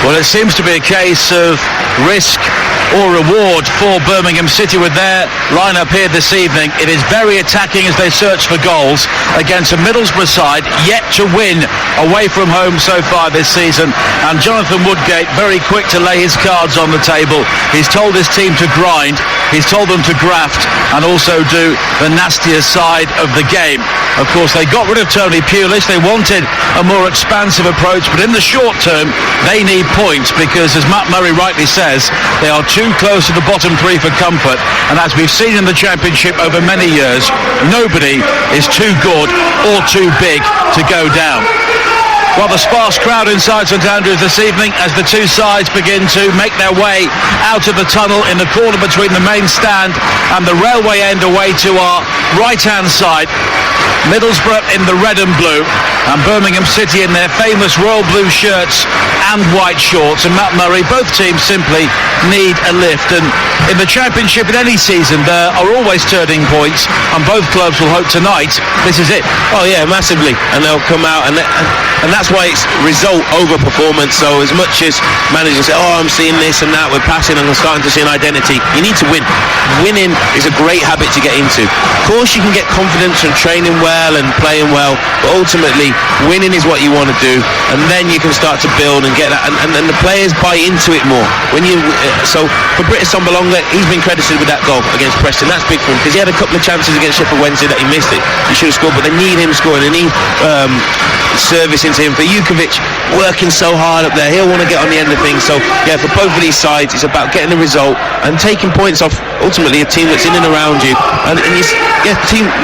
Well, it seems to be a case of risk or reward for Birmingham City with their lineup here this evening. It is very attacking as they search for goals against a Middlesbrough side yet to win away from home so far this season. And Jonathan Woodgate very quick to lay his cards on the table. He's told his team to grind, he's told them to graft and also do the nastier side of the game. Of course, they got rid of Tony Pulis. They wanted a more expansive approach, but in the short term they need points because, as Matt Murray rightly says, they are too close to the bottom three for comfort. And as we've seen in the Championship over many years, nobody is too good or too big to go down. Rather sparse crowd inside St Andrews this evening as the two sides begin to make their way out of the tunnel in the corner between the main stand and the railway end away to our right hand side. Middlesbrough in the red and blue and Birmingham City in their famous royal blue shirts and white shorts, and Matt Murray, both teams simply need a lift. And in the Championship in any season there are always turning points, and both clubs will hope tonight this is it. Oh yeah, massively, and they'll come out and that's why it's result over performance. So as much as managers say, oh, I'm seeing this and that, we're passing and I'm starting to see an identity, you need to win. Winning is a great habit to get into. Of course you can get confidence from training well and playing well, but ultimately winning is what you want to do, and then you can start to build and get that, and the players buy into it more. So for Britt Assombalonga, he's been credited with that goal against Preston. That's big for him because he had a couple of chances against Sheffield Wednesday that he missed it. He should have scored, but they need him scoring. They need service into him. For Jukovic, working so hard up there, he'll want to get on the end of things. So yeah, for both of these sides, it's about getting the result and taking points off ultimately a team that's in and around you. And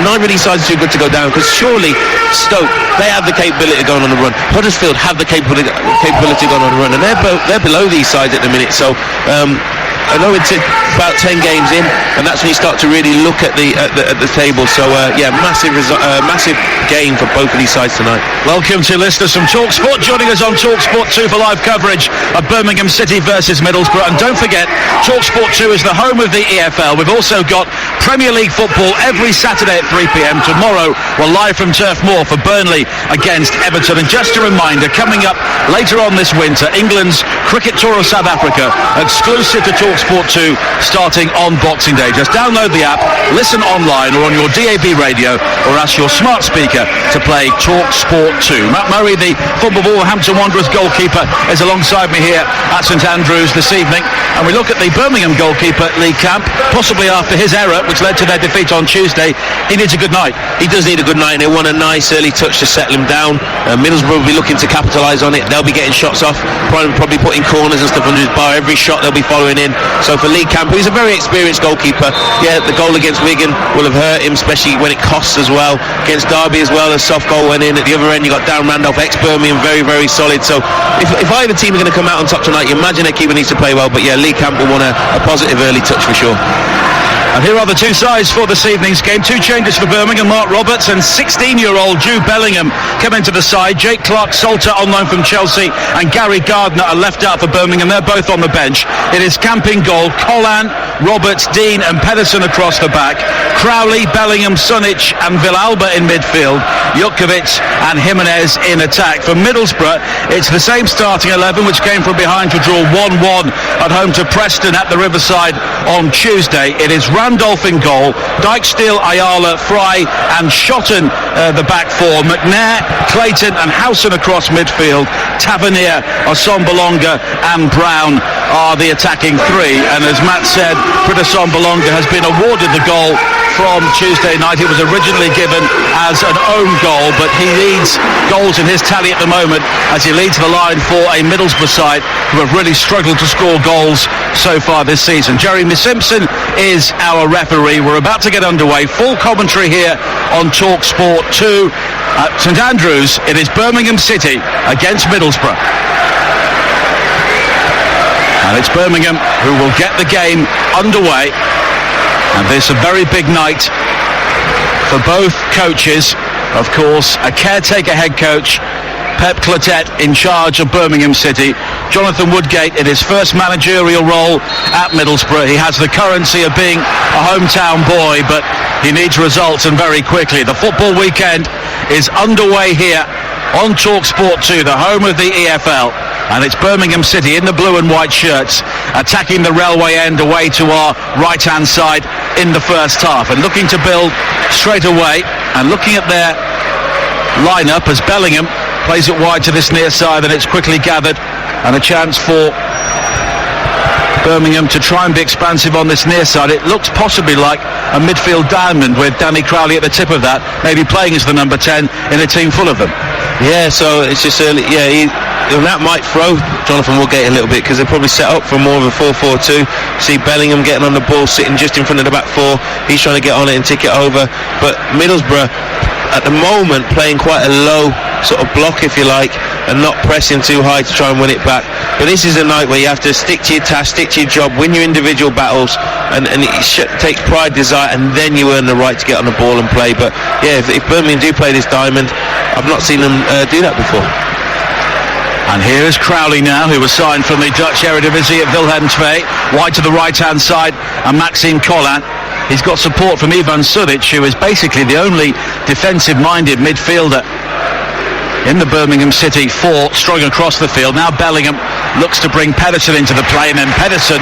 neither of these sides are too good to go down, because surely Stoke, they have the capability of going on the run. Huddersfield have the capability of going on the run, and they're below these sides at the minute. So I know it's about 10 games in, and that's when you start to really look at the table. So massive game for both of these sides tonight. Welcome to listeners from TalkSport, joining us on TalkSport 2 for live coverage of Birmingham City versus Middlesbrough. And don't forget, TalkSport 2 is the home of the EFL. We've also got Premier League football every Saturday at 3 p.m. Tomorrow we're live from Turf Moor for Burnley against Everton. And just a reminder, coming up later on this winter, England's Cricket Tour of South Africa, exclusive to TalkSport 2, starting on Boxing Day. Just download the app, listen online or on your DAB radio, or ask your smart speaker to play TalkSport 2. Matt Murray, the former Wolverhampton Wanderers goalkeeper, is alongside me here at St Andrews this evening, and we look at the Birmingham goalkeeper Lee Camp, possibly after his error which led to their defeat on Tuesday. He needs a good night. He does need a good night, and they want a nice early touch to settle him down. Middlesbrough will be looking to capitalise on it. They'll be getting shots off, probably putting corners and stuff under his bar. Every shot they'll be following in. So for Lee Camp, who's a very experienced goalkeeper, yeah, the goal against Wigan will have hurt him, especially when it costs as well. Against Derby as well, a soft goal went in. At the other end you got Darren Randolph, ex-Birmingham, very, very solid. So if either team are going to come out on top tonight, you imagine their keeper needs to play well. But yeah, Lee Camp will want a positive early touch for sure. And here are the two sides for this evening's game. Two changes for Birmingham. Mark Roberts and 16-year-old Jude Bellingham come into the side. Jake Clark-Salter on loan from Chelsea and Gary Gardner are left out for Birmingham. They're both on the bench. It is Camp in goal, Collan, Roberts, Dean and Pedersen across the back. Crowley, Bellingham, Sunic and Villalba in midfield. Jukovic and Jimenez in attack. For Middlesbrough, it's the same starting 11 which came from behind to draw 1-1 at home to Preston at the Riverside on Tuesday. It is Randolph in goal, Dijksteel, Ayala, Fry and Shotton the back four. McNair, Clayton and Howson across midfield. Tavernier, Assombalonga and Brown are the attacking three. And as Matt said, Britt Assombalonga has been awarded the goal from Tuesday night. It was originally given as an own goal, but he leads goals in his tally at the moment as he leads the line for a Middlesbrough side who have really struggled to score goals so far this season. Jeremy Simpson is our referee. We're about to get underway. Full commentary here on TalkSport 2. At St Andrews, it is Birmingham City against Middlesbrough. And it's Birmingham who will get the game underway. And this is a very big night for both coaches. Of course, a caretaker head coach, Pep Clotet, in charge of Birmingham City. Jonathan Woodgate in his first managerial role at Middlesbrough. He has the currency of being a hometown boy, but he needs results, and very quickly. The football weekend is underway here on TalkSport 2, the home of the EFL. And it's Birmingham City in the blue and white shirts attacking the railway end away to our right-hand side in the first half. And looking to build straight away, and looking at their line-up as Bellingham plays it wide to this near side, and it's quickly gathered, and a chance for Birmingham to try and be expansive on this near side. It looks possibly like a midfield diamond with Danny Crowley at the tip of that, maybe playing as the number 10 in a team full of them. Yeah, so it's just early. Yeah, and that might throw Jonathan Woodgate a little bit, because they're probably set up for more of a 4-4-2. See Bellingham getting on the ball, sitting just in front of the back four. He's trying to get on it and tick it over. But Middlesbrough at the moment playing quite a low sort of block, if you like, and not pressing too high to try and win it back. But this is a night where you have to stick to your task, stick to your job, win your individual battles, and it takes pride, desire, and then you earn the right to get on the ball and play. But yeah, if Birmingham do play this diamond, I've not seen them do that before. And here is Crowley now, who was signed from the Dutch Eredivisie at Wilhelm II, wide to the right-hand side, and Maxime Collin. He's got support from Ivan Sudic, who is basically the only defensive-minded midfielder in the Birmingham City four, strung across the field. Now Bellingham looks to bring Pedersen into the play, and then Pedersen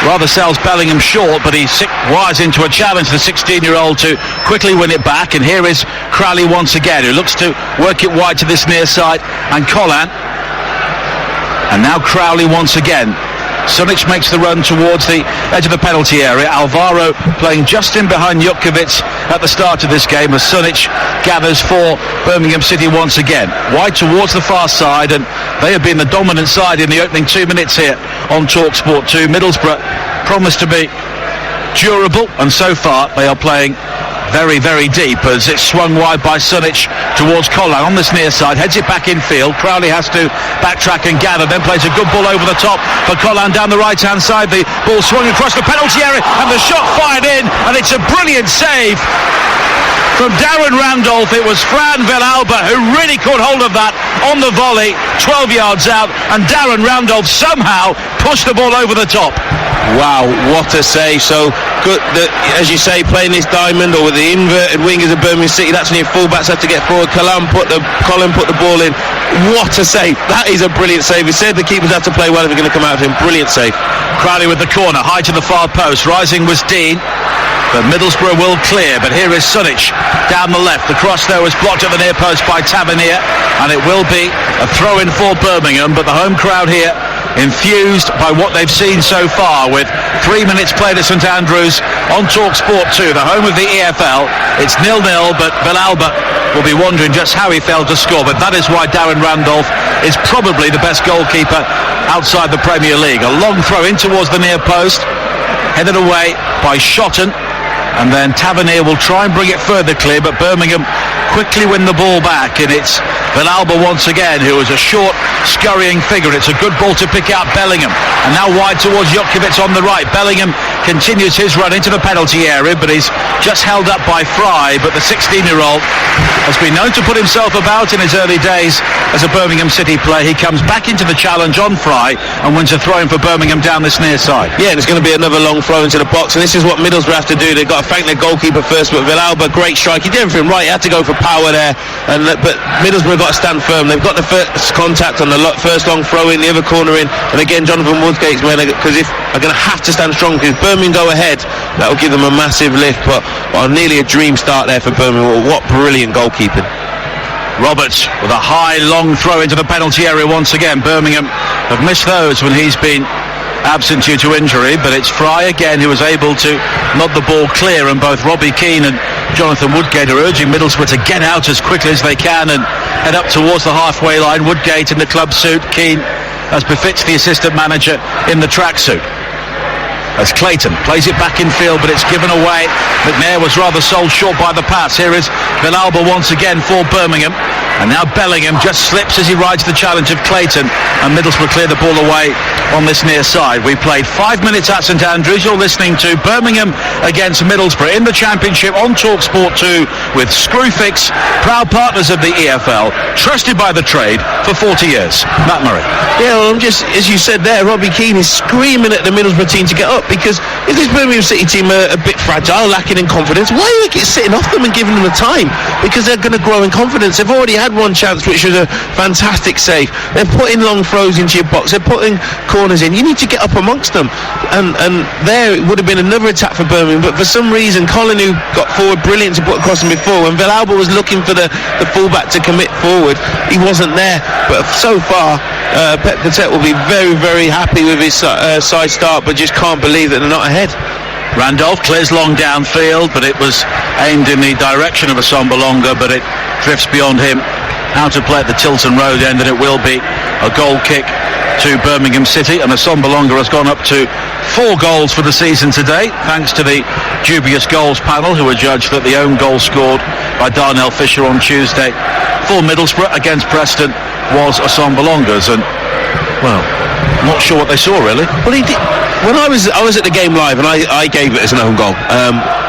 rather sells Bellingham short, but he wires into a challenge, the 16-year-old, to quickly win it back. And here is Crowley once again, who looks to work it wide to this near side, and Collin. And now Crowley once again. Sunic makes the run towards the edge of the penalty area. Alvaro playing just in behind Jutkiewicz at the start of this game, as Sunic gathers for Birmingham City once again. Wide towards the far side, and they have been the dominant side in the opening 2 minutes here on TalkSport 2. Middlesbrough promised to be durable, and so far they are playing very, very deep, as it's swung wide by Sunic towards Collin on this near side, heads it back in field. Crowley has to backtrack and gather, then plays a good ball over the top for Collin down the right hand side. The ball swung across the penalty area, and the shot fired in, and it's a brilliant save from Darren Randolph. It was Fran Villalba who really caught hold of that on the volley, 12 yards out, and Darren Randolph somehow pushed the ball over the top. Wow, what a save. So good, as you say, playing this diamond or with the inverted wingers of Birmingham City, that's when your fullbacks have to get forward. Collin put the ball in. What a save. That is a brilliant save. He said the keepers have to play well if they're going to come out of him. Brilliant save. Crowley with the corner, high to the far post. Rising was Dean, but Middlesbrough will clear. But here is Sunic down the left. The cross there was blocked at the near post by Tavernier, and it will be a throw-in for Birmingham. But the home crowd here infused by what they've seen so far, with 3 minutes played at St Andrews on TalkSport 2, the home of the EFL. It's 0-0, but Villalba will be wondering just how he failed to score. But that is why Darren Randolph is probably the best goalkeeper outside the Premier League. A long throw in towards the near post, headed away by Shotton, and then Tavernier will try and bring it further clear, but Birmingham quickly win the ball back, and it's Villalba once again, who is a short, scurrying figure. It's a good ball to pick out Bellingham, and now wide towards Jutkiewicz on the right. Bellingham continues his run into the penalty area, but he's just held up by Fry. But the 16-year-old has been known to put himself about in his early days as a Birmingham City player. He comes back into the challenge on Fry and wins a throw-in for Birmingham down this near side. Yeah, and it's going to be another long throw into the box, and this is what Middlesbrough have to do. They've got to thank their goalkeeper first, but Villalba, great strike. He did everything right. He had to go for power there, but Middlesbrough got to stand firm. They've got the first contact on the first long throw in, the other corner in, and again Jonathan Woodgate's man, because if they're going to have to stand strong, because Birmingham go ahead, that will give them a massive lift. But nearly a dream start there for Birmingham. What brilliant goalkeeping. Roberts with a high long throw into the penalty area once again. Birmingham have missed those when he's been absent due to injury, but it's Fry again who was able to nod the ball clear, and both Robbie Keane and Jonathan Woodgate are urging Middlesbrough to get out as quickly as they can and head up towards the halfway line. Woodgate in the club suit, Keane as befits the assistant manager in the tracksuit. As Clayton plays it back in field, but it's given away. McNair was rather sold short by the pass. Here is Villalba once again for Birmingham, and now Bellingham just slips as he rides the challenge of Clayton, and Middlesbrough clear the ball away on this near side. We played 5 minutes at St Andrews. You're listening to Birmingham against Middlesbrough in the Championship on TalkSport 2 with Screwfix, proud partners of the EFL, trusted by the trade for 40 years. Matt Murray. Yeah, well, just as you said there, Robbie Keane is screaming at the Middlesbrough team to get up, because if this Birmingham City team are a bit fragile, lacking in confidence, why are you sitting off them and giving them the time? Because they're going to grow in confidence. They've already had had one chance, which was a fantastic save. They're putting long throws into your box. They're putting corners in. You need to get up amongst them. And there it would have been another attack for Birmingham. But for some reason, Colin, who got forward, brilliant to put across him before. When Villalba was looking for the fullback to commit forward, he wasn't there. But so far, Pep Patet will be very, very happy with his side start, but just can't believe that they're not ahead. Randolph clears long downfield, but it was aimed in the direction of Assombalonga, but it drifts beyond him out of play at the Tilton Road end, and it will be a goal kick to Birmingham City, and Assombalonga has gone up to 4 goals for the season today, thanks to the dubious goals panel, who adjudged that the own goal scored by Darnell Fisher on Tuesday for Middlesbrough against Preston was Assombalonga's, and well, not sure what they saw really. Well, he did. When I was at the game live, and I gave it as an own goal.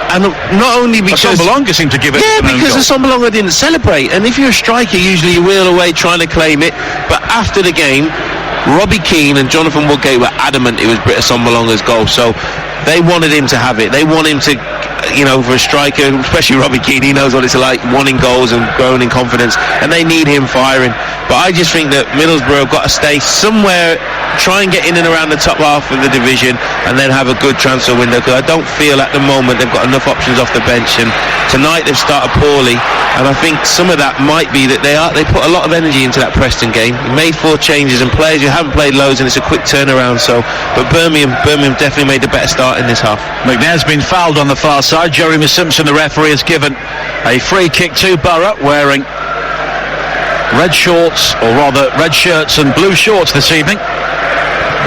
And not only because Assombalonga seemed to give it an an own because goal. Assombalonga didn't celebrate, and if you're a striker, usually you wheel away trying to claim it. But after the game, Robbie Keane and Jonathan Woodgate were adamant it was Britt Assombalonga's goal, so they wanted him to have it. They want him to, for a striker, especially Robbie Keane, he knows what it's like, wanting goals and growing in confidence, and they need him firing. But I just think that Middlesbrough have got to stay somewhere, try and get in and around the top half of the division, and then have a good transfer window, because I don't feel at the moment they've got enough options off the bench, and tonight they've started poorly, and I think some of that might be that they put a lot of energy into that Preston game. They made 4 changes, and players who haven't played loads, and it's a quick turnaround. But Birmingham definitely made a better start in this half. McNair's been fouled on the far side. Jeremy Simpson, the referee, has given a free kick to Borough, wearing red shorts, or rather red shirts and blue shorts this evening,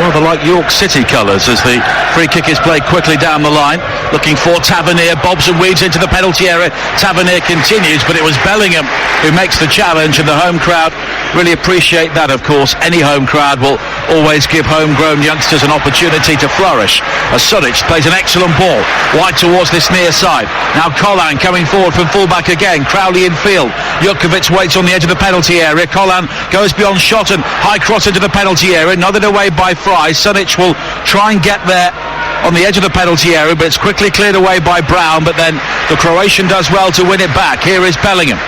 rather like York City colours, as the free kick is played quickly down the line, looking for Tavernier. Bobs and weaves into the penalty area. Tavernier continues, but it was Bellingham who makes the challenge, and the home crowd really appreciate that. Of course, any home crowd will always give homegrown youngsters an opportunity to flourish, as Sunic plays an excellent ball wide towards this near side. Now Collan coming forward from fullback again. Crowley in field. Jukovic waits on the edge of the penalty area. Collan goes beyond shot and high cross into the penalty area, nodded away by Fry. Sunic will try and get there on the edge of the penalty area, but it's quickly cleared away by Brown, but then the Croatian does well to win it back. Here is Bellingham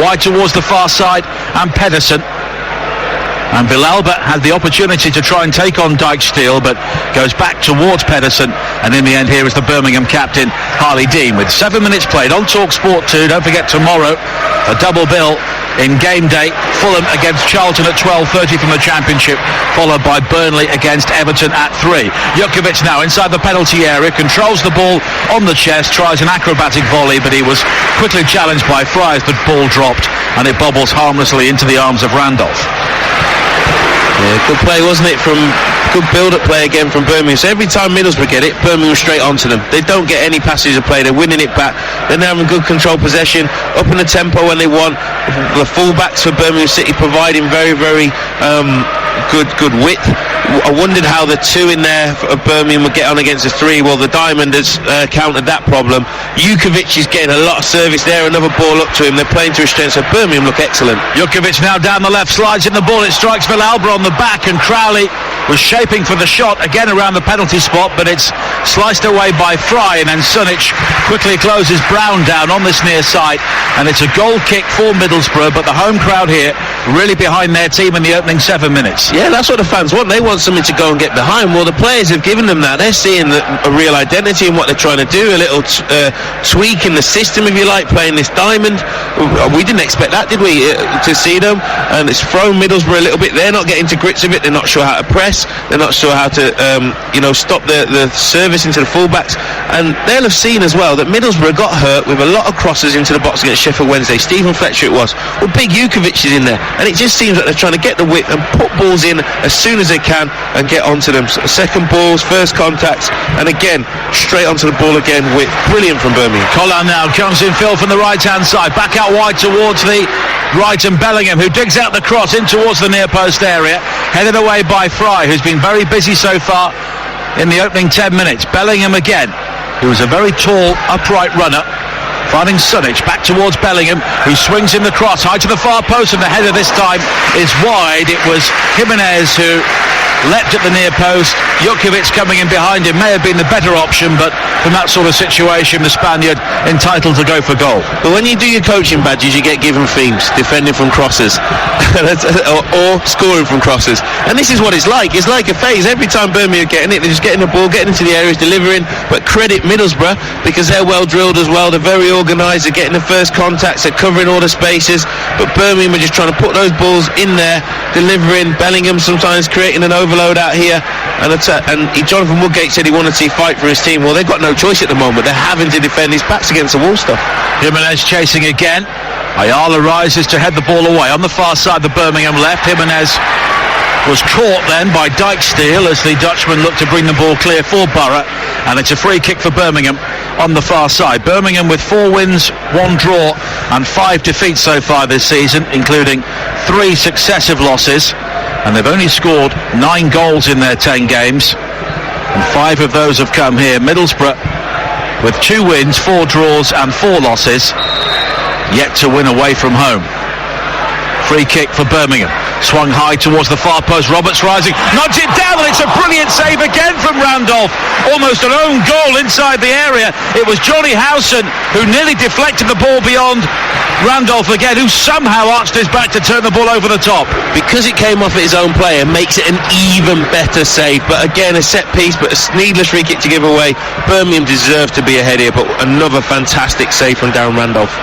wide towards the far side, and Pedersen. And Villalba had the opportunity to try and take on Dijksteel, but goes back towards Pedersen, and in the end here is the Birmingham captain, Harley Dean, with 7 minutes played on TalkSport 2. Don't forget tomorrow a double bill in game day. Fulham against Charlton at 12:30 from the Championship, followed by Burnley against Everton at 3. Jukovic now inside the penalty area, controls the ball on the chest, tries an acrobatic volley, but he was quickly challenged by Fry as the ball dropped, and it bobbles harmlessly into the arms of Randolph. Yeah, good play, wasn't it? Good build-up play again from Birmingham. So every time Middlesbrough get it, Birmingham straight onto them. They don't get any passages of play. They're winning it back. They're having good control possession, up in the tempo when they want. The full-backs for Birmingham City providing very, very good width. I wondered how the 2 in there of Birmingham would get on against the 3. Well, the Diamond has countered that problem. Jukovic is getting a lot of service there. Another ball up to him. They're playing to his strength, so Birmingham look excellent. Jukovic now down the left, slides in the ball. It strikes Villalba on the back, and Crowley was shaping for the shot again around the penalty spot, but it's sliced away by Fry, and then Sunic quickly closes Brown down on this near side, and it's a goal kick for Middlesbrough. But the home crowd here really behind their team in the opening 7 minutes. Yeah, that's what the fans want. They want something to go and get behind. Well, the players have given them that. They're seeing a real identity in what they're trying to do, a little tweak in the system, if you like, playing this Diamond. We didn't expect that, did we, to see them? And it's thrown Middlesbrough a little bit. They're not getting to grips with it. They're not sure how to press. They're not sure how to stop the service into the fullbacks. And they'll have seen as well that Middlesbrough got hurt with a lot of crosses into the box against Sheffield Wednesday. Stephen Fletcher it was. Well, big Jukovic is in there, and it just seems like they're trying to get the width and put balls in as soon as they can and get onto them. So second balls, first contacts, and again straight onto the ball again. With brilliant from Birmingham. Collan now comes in field from the right hand side, back out wide towards the right, and Bellingham, who digs out the cross in towards the near post area, headed away by Fry, who's been very busy so far in the opening 10 minutes. Bellingham again, who was a very tall upright runner, finding Sunic back towards Bellingham, who swings in the cross high to the far post, and the header this time is wide. It was Jimenez who leapt at the near post. Jukovic coming in behind him may have been the better option, but from that sort of situation, the Spaniard entitled to go for goal. But when you do your coaching badges, you get given themes: defending from crosses or scoring from crosses. And this is what it's like. It's like a phase. Every time Birmingham are getting it, they're just getting the ball, getting into the areas, delivering. But credit Middlesbrough, because they're well drilled as well. They're very organised. They're getting the first contacts. They're covering all the spaces. But Birmingham are just trying to put those balls in there, delivering. Bellingham sometimes creating an overload out here. And Jonathan Woodgate said he wanted to see fight for his team. Well, they've got no choice at the moment. They're having to defend. His back's against the wall stuff. Jimenez chasing again. Ayala rises to head the ball away. On the far side, the Birmingham left. Jimenez was caught then by Dijksteel as the Dutchman looked to bring the ball clear for Borough, and it's a free kick for Birmingham on the far side. Birmingham with 4 wins, 1 draw and 5 defeats so far this season, including 3 successive losses, and they've only scored 9 goals in their 10 games, and 5 of those have come here. Middlesbrough with 2 wins, 4 draws and 4 losses, yet to win away from home. Free kick for Birmingham. Swung high towards the far post. Roberts rising, nods it down, and it's a brilliant save again from Randolph. Almost an own goal inside the area. It was Johnny Howson who nearly deflected the ball beyond Randolph again, who somehow arched his back to turn the ball over the top. Because it came off his own player makes it an even better save. But again, a set piece, but a needless free kick to give away. Birmingham deserved to be ahead here, but another fantastic save from Darren Randolph.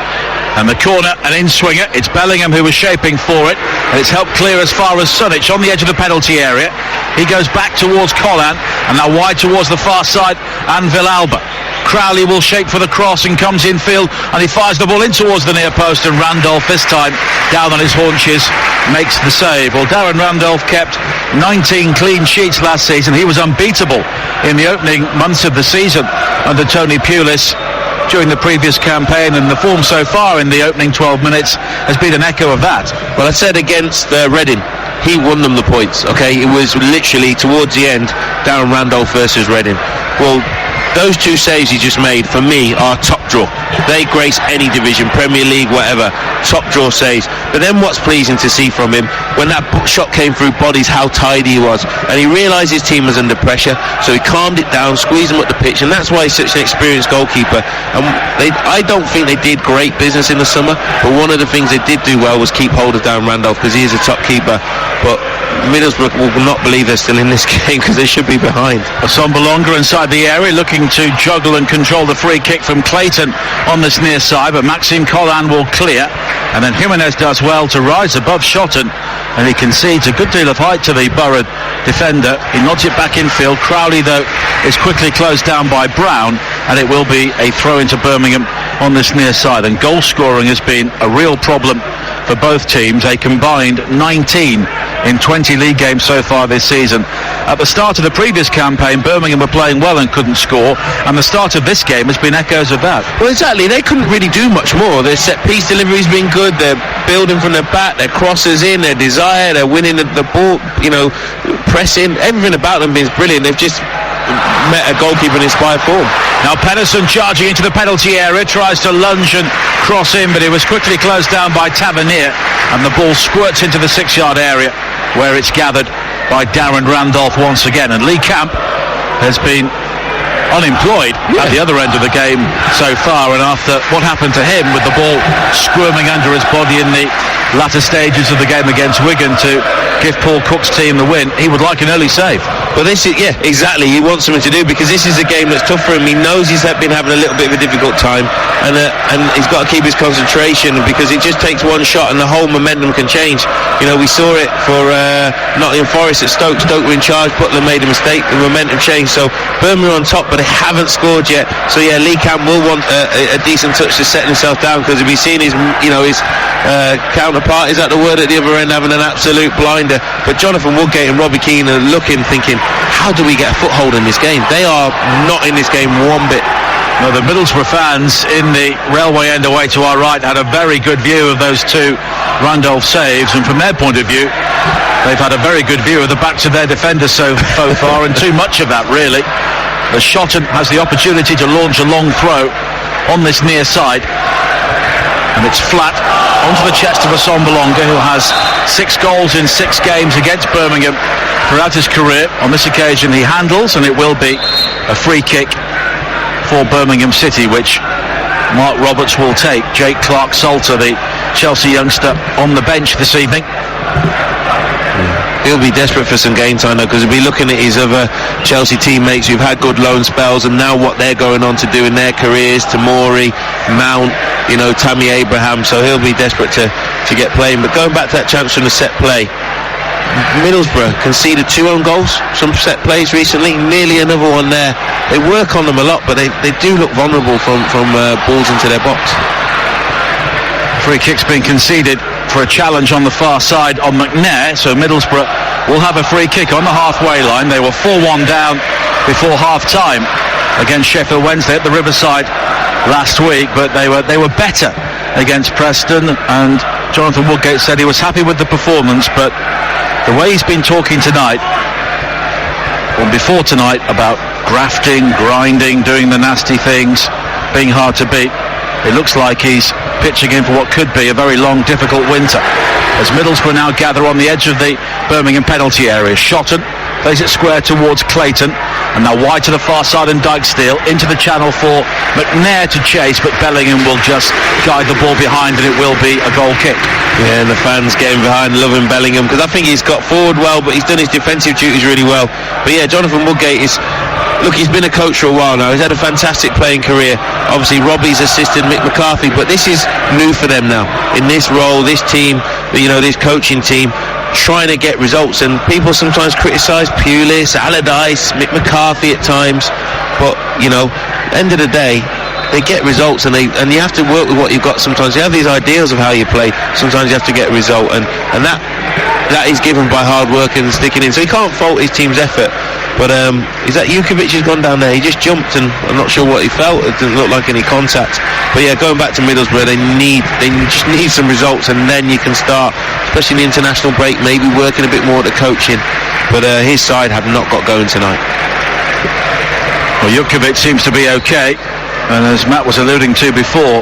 And the corner, an in-swinger. It's Bellingham who was shaping for it, and it's helped clear as far as Sunic on the edge of the penalty area. He goes back towards Collan, and now wide towards the far side, and Villalba. Crowley will shape for the cross and comes infield, and he fires the ball in towards the near post, and Randolph this time down on his haunches makes the save. Well, Darren Randolph kept 19 clean sheets last season. He was unbeatable in the opening months of the season under Tony Pulis during the previous campaign, and the form so far in the opening 12 minutes has been an echo of that. Well, I said against Reading, he won them the points, okay? It was literally towards the end, Darren Randolph versus Reading. Well, those 2 saves he just made, for me, are top draw. They grace any division, Premier League, whatever, top draw saves. But then what's pleasing to see from him, when that shot came through bodies, how tidy he was. And he realised his team was under pressure, so he calmed it down, squeezed them up the pitch, and that's why he's such an experienced goalkeeper. And I don't think they did great business in the summer, but one of the things they did do well was keep hold of Darren Randolph, because he is a top keeper. But Middlesbrough will not believe they're still in this game, because they should be behind. Sombolonga inside the area, looking to juggle and control the free kick from Clayton on this near side, but Maxime Collan will clear, and then Jimenez does well to rise above Shotton, and he concedes a good deal of height to the Borough defender. He nods it back infield. Crowley, though, is quickly closed down by Brown, and it will be a throw into Birmingham on this near side. And goal scoring has been a real problem for both teams, a combined 19 in 20 league games so far this season. At the start of the previous campaign, Birmingham were playing well and couldn't score, and the start of this game has been echoes of that. Well, exactly. They couldn't really do much more. Their set-piece delivery's been good. They're building from their back. Their crosses in. Their desire. They're winning the ball. Pressing. Everything about them is brilliant. They've just met a goalkeeper in inspired form. Now Pedersen charging into the penalty area, tries to lunge and cross in, but it was quickly closed down by Tavernier, and the ball squirts into the 6-yard area, where it's gathered by Darren Randolph once again. And Lee Camp has been unemployed at the other end of the game so far, and after what happened to him with the ball squirming under his body in the latter stages of the game against Wigan to give Paul Cook's team the win, he would like an early save. Well, this is, exactly. He wants something to do, because this is a game that's tough for him. He knows he's been having a little bit of a difficult time, and he's got to keep his concentration, because it just takes one shot and the whole momentum can change. We saw it for Nottingham Forest at Stoke. Stoke were in charge, Butler made a mistake, the momentum changed. So Birmingham on top, but they haven't scored yet. So Lee Camp will want a decent touch to set himself down, because if he's seen his counterpart, is that the word, at the other end, having an absolute blinder. But Jonathan Woodgate and Robbie Keane are looking, thinking, how do we get a foothold in this game? They are not in this game one bit. Well, the Middlesbrough fans in the railway end away to our right had a very good view of those 2 Randolph saves, and from their point of view, they've had a very good view of the backs of their defenders so far, and too much of that, really. As Shotton has the opportunity to launch a long throw on this near side, and it's flat onto the chest of Sombolonga, who has 6 goals in 6 games against Birmingham throughout his career. On this occasion he handles, and it will be a free kick for Birmingham City, which Mark Roberts will take. Jake Clark-Salter, the Chelsea youngster, on the bench this evening. He'll be desperate for some game time though, because he'll be looking at his other Chelsea teammates who've had good loan spells, and now what they're going on to do in their careers, Tomori, Mount, Tammy Abraham, so he'll be desperate to get playing. But going back to that chance from the set play, Middlesbrough conceded 2 own goals, some set plays recently, nearly another one there. They work on them a lot, but they do look vulnerable from balls into their box. Free kick's been conceded for a challenge on the far side on McNair, so Middlesbrough will have a free kick on the halfway line. They were 4-1 down before half-time against Sheffield Wednesday at the Riverside last week, but they were better against Preston, and Jonathan Woodgate said he was happy with the performance, but the way he's been talking tonight, or before tonight, about grafting, grinding, doing the nasty things, being hard to beat, it looks like he's pitching in for what could be a very long, difficult winter. As Middlesbrough now gather on the edge of the Birmingham penalty area. Shotton plays it square towards Clayton, and now wide to the far side, and Dykesteel into the channel for McNair to chase, but Bellingham will just guide the ball behind, and it will be a goal kick. Yeah, and the fans getting behind, loving Bellingham, because I think he's got forward well, but he's done his defensive duties really well. But yeah, Jonathan Woodgate is... Look, he's been a coach for a while now. He's had a fantastic playing career. Obviously, Robbie's assisted Mick McCarthy, but this is new for them now. In this role, this team, this coaching team, trying to get results. And people sometimes criticise Pulis, Allardyce, Mick McCarthy at times. But, end of the day, they get results, and you have to work with what you've got sometimes. You have these ideals of how you play. Sometimes you have to get a result, and that is given by hard work and sticking in. So you can't fault his team's effort. But is that Jukovic has gone down there? He just jumped, and I'm not sure what he felt. It didn't look like any contact. But yeah, going back to Middlesbrough, they just need some results, and then you can start, especially in the international break, maybe working a bit more at the coaching. But his side have not got going tonight. Well, Jukovic seems to be okay, and as Matt was alluding to before,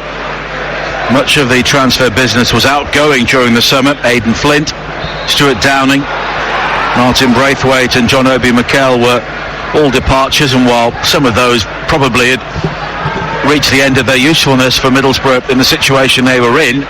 much of the transfer business was outgoing during the summer. Aidan Flint, Stuart Downing, Martin Braithwaite and John Obi Mikel were all departures, and while some of those probably had reached the end of their usefulness for Middlesbrough in the situation they were in,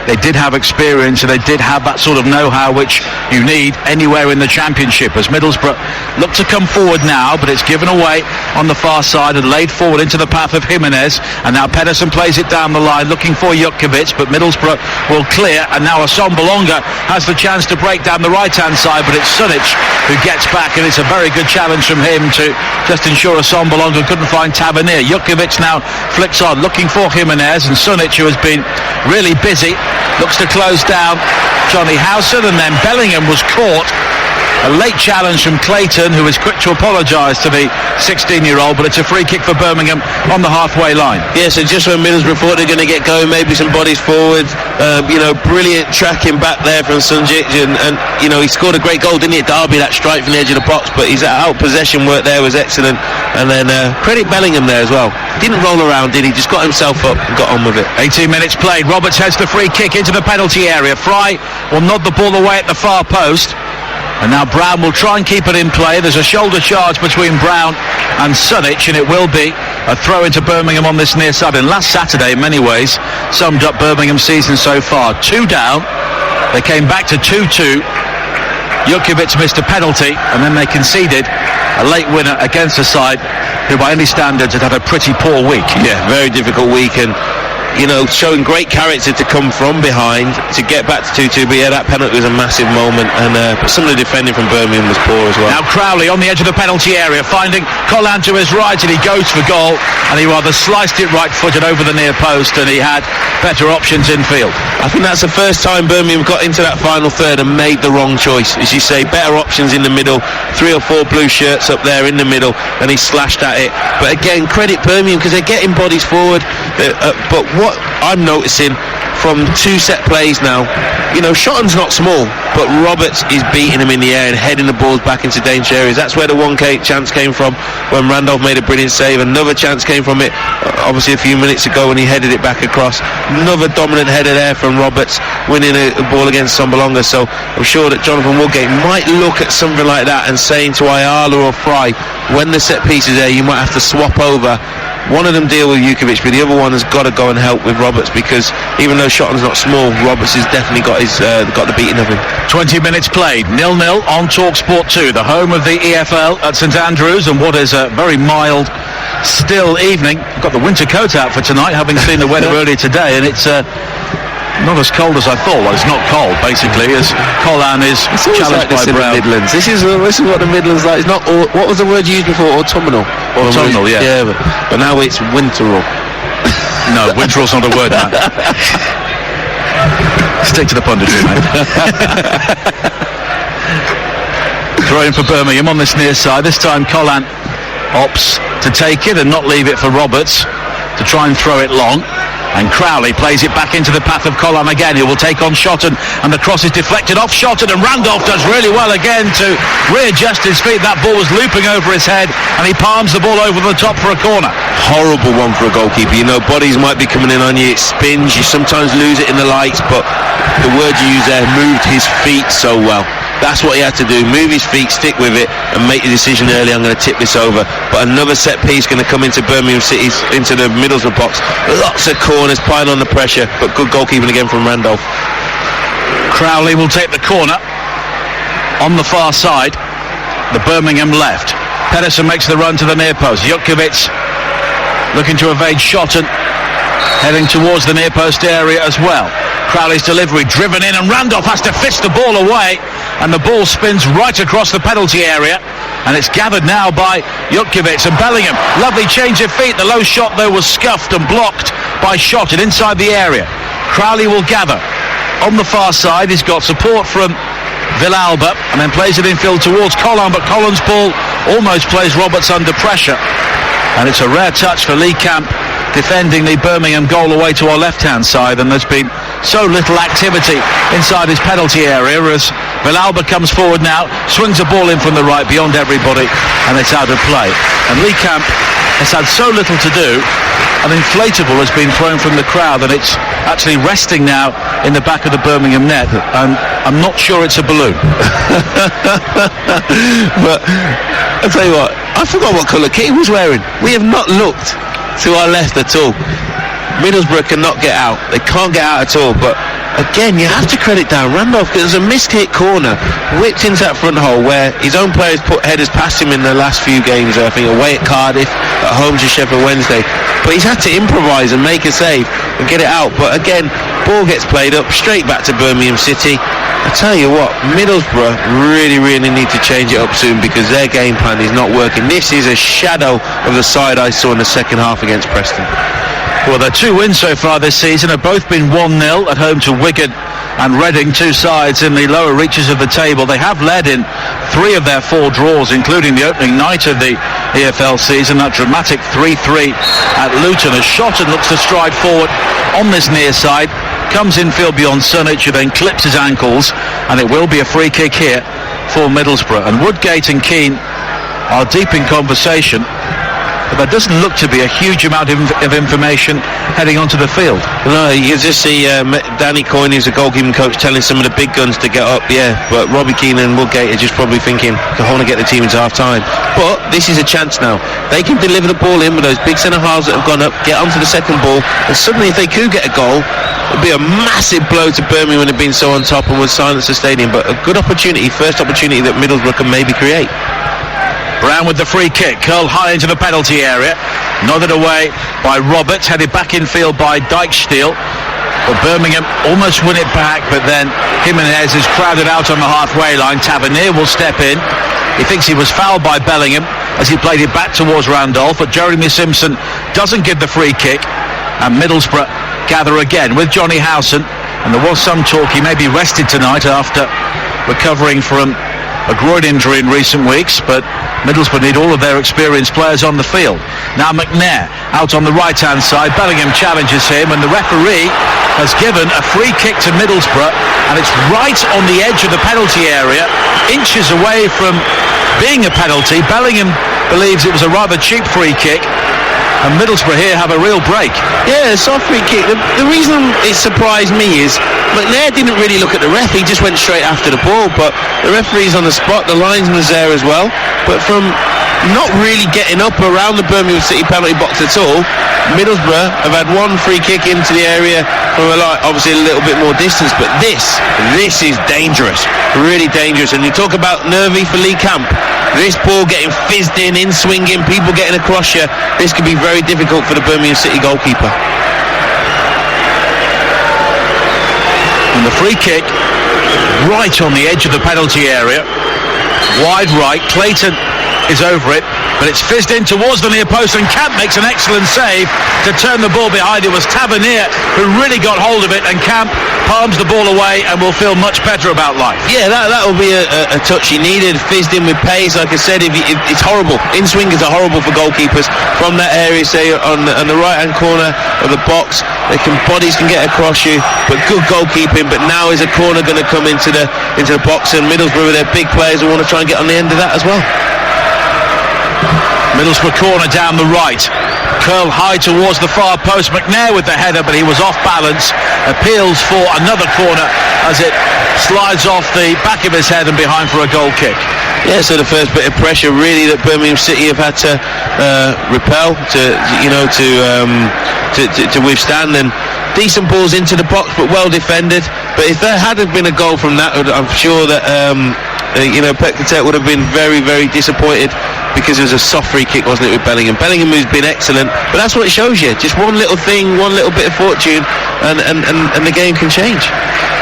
they did have experience, and they did have that sort of know-how which you need anywhere in the Championship. As Middlesbrough look to come forward now, but it's given away on the far side and laid forward into the path of Jimenez, and now Pedersen plays it down the line looking for Jukovic, but Middlesbrough will clear, and now Assombalonga has the chance to break down the right-hand side, but it's Sunic who gets back, and it's a very good challenge from him to just ensure Assombalonga couldn't find Tavernier. Jukovic now flicks on looking for Jimenez, and Sunic, who has been really busy, looks to close down Johnny Howson, and then Bellingham was caught. A late challenge from Clayton, who is quick to apologise to the 16-year-old, but it's a free kick for Birmingham on the halfway line. Yeah, so just when Middlesbrough thought they're going to get going, maybe some bodies forward, brilliant tracking back there from Sunjic, and he scored a great goal, didn't he, at Derby, that strike from the edge of the box, but his out possession work there was excellent, and then credit Bellingham there as well. Didn't roll around, did he? Just got himself up and got on with it. 18 minutes played. Roberts heads the free kick into the penalty area. Fry will nod the ball away at the far post, and now Brown will try and keep it in play. There's a shoulder charge between Brown and Sunic, and it will be a throw into Birmingham on this near side. And last Saturday, in many ways, summed up Birmingham's season so far. 2 down, they came back to 2-2. Jukovic missed a penalty, and then they conceded a late winner against a side who by any standards had a pretty poor week. Yeah, very difficult week, and showing great character to come from behind to get back to 2-2. But yeah, that penalty was a massive moment, and but some of the defending from Birmingham was poor as well. Now Crowley on the edge of the penalty area, finding Collan to his right, and he goes for goal, and he rather sliced it right-footed over the near post, and he had better options infield. I think that's the first time Birmingham got into that final third and made the wrong choice. As you say, better options in the middle, 3 or 4 blue shirts up there in the middle, and he slashed at it. But again, credit Birmingham, because they're getting bodies forward, but what what I'm noticing from 2 set plays now, Shotton's not small, but Roberts is beating him in the air and heading the balls back into dangerous areas. That's where the 1K chance came from when Randolph made a brilliant save. Another chance came from it, obviously a few minutes ago when he headed it back across. Another dominant header there from Roberts, winning a ball against Sombalonga. So I'm sure that Jonathan Woodgate might look at something like that and saying to Ayala or Fry, when the set piece is there, you might have to swap over. One of them deal with Jukovic, but the other one has got to go and help with Roberts, because even though Shotton's not small, Roberts has definitely got the beating of him. 20 minutes played, 0-0 on TalkSport 2, the home of the EFL at St Andrews, and what is a very mild, still evening. I've got the winter coat out for tonight, having seen the weather earlier today, and it's not as cold as I thought. Well, it's not cold, basically, as Colin is challenged by Brown. Midlands. This is what the Midlands like. It's not. What was the word you used before? Autumnal. Autumnal, yeah. Yeah, but now it's winteral. No, winteral's not a word, man. Stick to the punditry, mate. Throwing for Birmingham on this near side. This time Colin opts to take it and not leave it for Roberts to try and throw it long. And Crowley plays it back into the path of Colin again, who will take on Shotton, and the cross is deflected off Shotton, and Randolph does really well again to readjust his feet. That ball was looping over his head, and he palms the ball over the top for a corner. Horrible one for a goalkeeper. Bodies might be coming in on you, it spins, you sometimes lose it in the lights, but the word you use there, moved his feet so well. That's what he had to do, move his feet, stick with it, and make the decision early, I'm going to tip this over. But another set piece going to come into Birmingham City's, into the Middlesbrough box. Lots of corners, piling on the pressure, but good goalkeeping again from Randolph. Crowley will take the corner on the far side, the Birmingham left. Pedersen makes the run to the near post. Jukovic looking to evade Shotton, heading towards the near post area as well. Crowley's delivery driven in, and Randolph has to fist the ball away, and the ball spins right across the penalty area, and it's gathered now by Jukovic and Bellingham. Lovely change of feet. The low shot though was scuffed and blocked by Shotton inside the area. Crowley will gather on the far side. He's got support from Villalba and then plays it infield towards Colin, but Colin's ball almost plays Roberts under pressure, and it's a rare touch for Lee Camp defending the Birmingham goal away to our left-hand side, and there's been so little activity inside his penalty area as Villalba comes forward now, swings a ball in from the right beyond everybody, and it's out of play. And Lee Camp has had so little to do. An inflatable has been thrown from the crowd, and it's actually resting now in the back of the Birmingham net, and I'm not sure it's a balloon. But I'll tell you what, I forgot what colour kit he was wearing. We have not looked to our left at all. Middlesbrough cannot get out. They can't get out at all. But again, you have to credit down Randolph, because there's a missed hit corner whipped into that front hole where his own players put headers past him in the last few games. I think away at Cardiff, at home to Sheffield Wednesday. But he's had to improvise and make a save and get it out. But again, ball gets played up straight back to Birmingham City. I tell you what, Middlesbrough really need to change it up soon, because their game plan is not working. This is a shadow of the side I saw in the second half against Preston. Well, their 2 wins so far this season have both been 1-0 at home to Wigan and Reading, 2 sides in the lower reaches of the table. They have led in 3 of their 4 draws, including the opening night of the EFL season, that dramatic 3-3 at Luton, as Shotton looks to stride forward on this near side, comes infield beyond Sunic, who then clips his ankles, and it will be a free kick here for Middlesbrough. And Woodgate and Keane are deep in conversation, but there doesn't look to be a huge amount of information heading onto the field. No, you just see Danny Coyne, who's a goalkeeping coach, telling some of the big guns to get up, but Robbie Keane and Woodgate are just probably thinking, I want to get the team into half-time. But this is a chance now. They can deliver the ball in with those big centre-halves that have gone up, get onto the second ball, and suddenly if they could get a goal, it would be a massive blow to Birmingham when they've been so on top and would silence the stadium. But a good opportunity, first opportunity that Middlesbrough can maybe create. Brown with the free kick, curled high into the penalty area, nodded away by Roberts, headed back infield by Dijksteel. But Birmingham almost win it back, but then Jimenez is crowded out on the halfway line. Tavernier will step in. He thinks he was fouled by Bellingham as he played it back towards Randolph, but Jeremy Simpson doesn't give the free kick, and Middlesbrough gather again with Johnny Howson. And there was some talk he may be rested tonight after recovering from a groin injury in recent weeks, but Middlesbrough need all of their experienced players on the field. Now McNair out on the right-hand side. Bellingham challenges him, and the referee has given a free kick to Middlesbrough, and it's right on the edge of the penalty area, inches away from being a penalty. Bellingham believes it was a rather cheap free kick, and Middlesbrough here have a real break. Yeah, a soft free kick. The reason it surprised me is McNair didn't really look at the ref. He just went straight after the ball, but the referee's on the spot. The linesman's there as well. But from not really getting up around the Birmingham City penalty box at all, Middlesbrough have had one free kick into the area from obviously a little bit more distance. But this is dangerous, really dangerous. And you talk about nervy for Lee Camp. This ball getting fizzed in swinging, people getting across you. This could be very difficult for the Birmingham City goalkeeper. And the free kick right on the edge of the penalty area, wide right. Clayton is over it, but it's fizzed in towards the near post, and Camp makes an excellent save to turn the ball behind. It was Tavernier who really got hold of it, and Camp palms the ball away and will feel much better about life. Yeah, that will be a touch he needed. Fizzed in with pace. Like I said, it's horrible. In-swingers are horrible for goalkeepers from that area, say on the right-hand corner of the box. Bodies can get across you, but good goalkeeping. But now is a corner going to come into the box, and Middlesbrough with their big players will want to try and get on the end of that as well. Middlesbrough corner down the right, curl high towards the far post. McNair with the header, but he was off balance. Appeals for another corner as it slides off the back of his head and behind for a goal kick. Yeah, so the first bit of pressure really that Birmingham City have had to repel, to withstand, and decent balls into the box, but well defended. But if there had been a goal from that, I'm sure that Pep Catet would have been very, very disappointed, because it was a soft free kick, wasn't it, with Bellingham. Bellingham has been excellent, but that's what it shows you. Just one little thing, one little bit of fortune, and the game can change.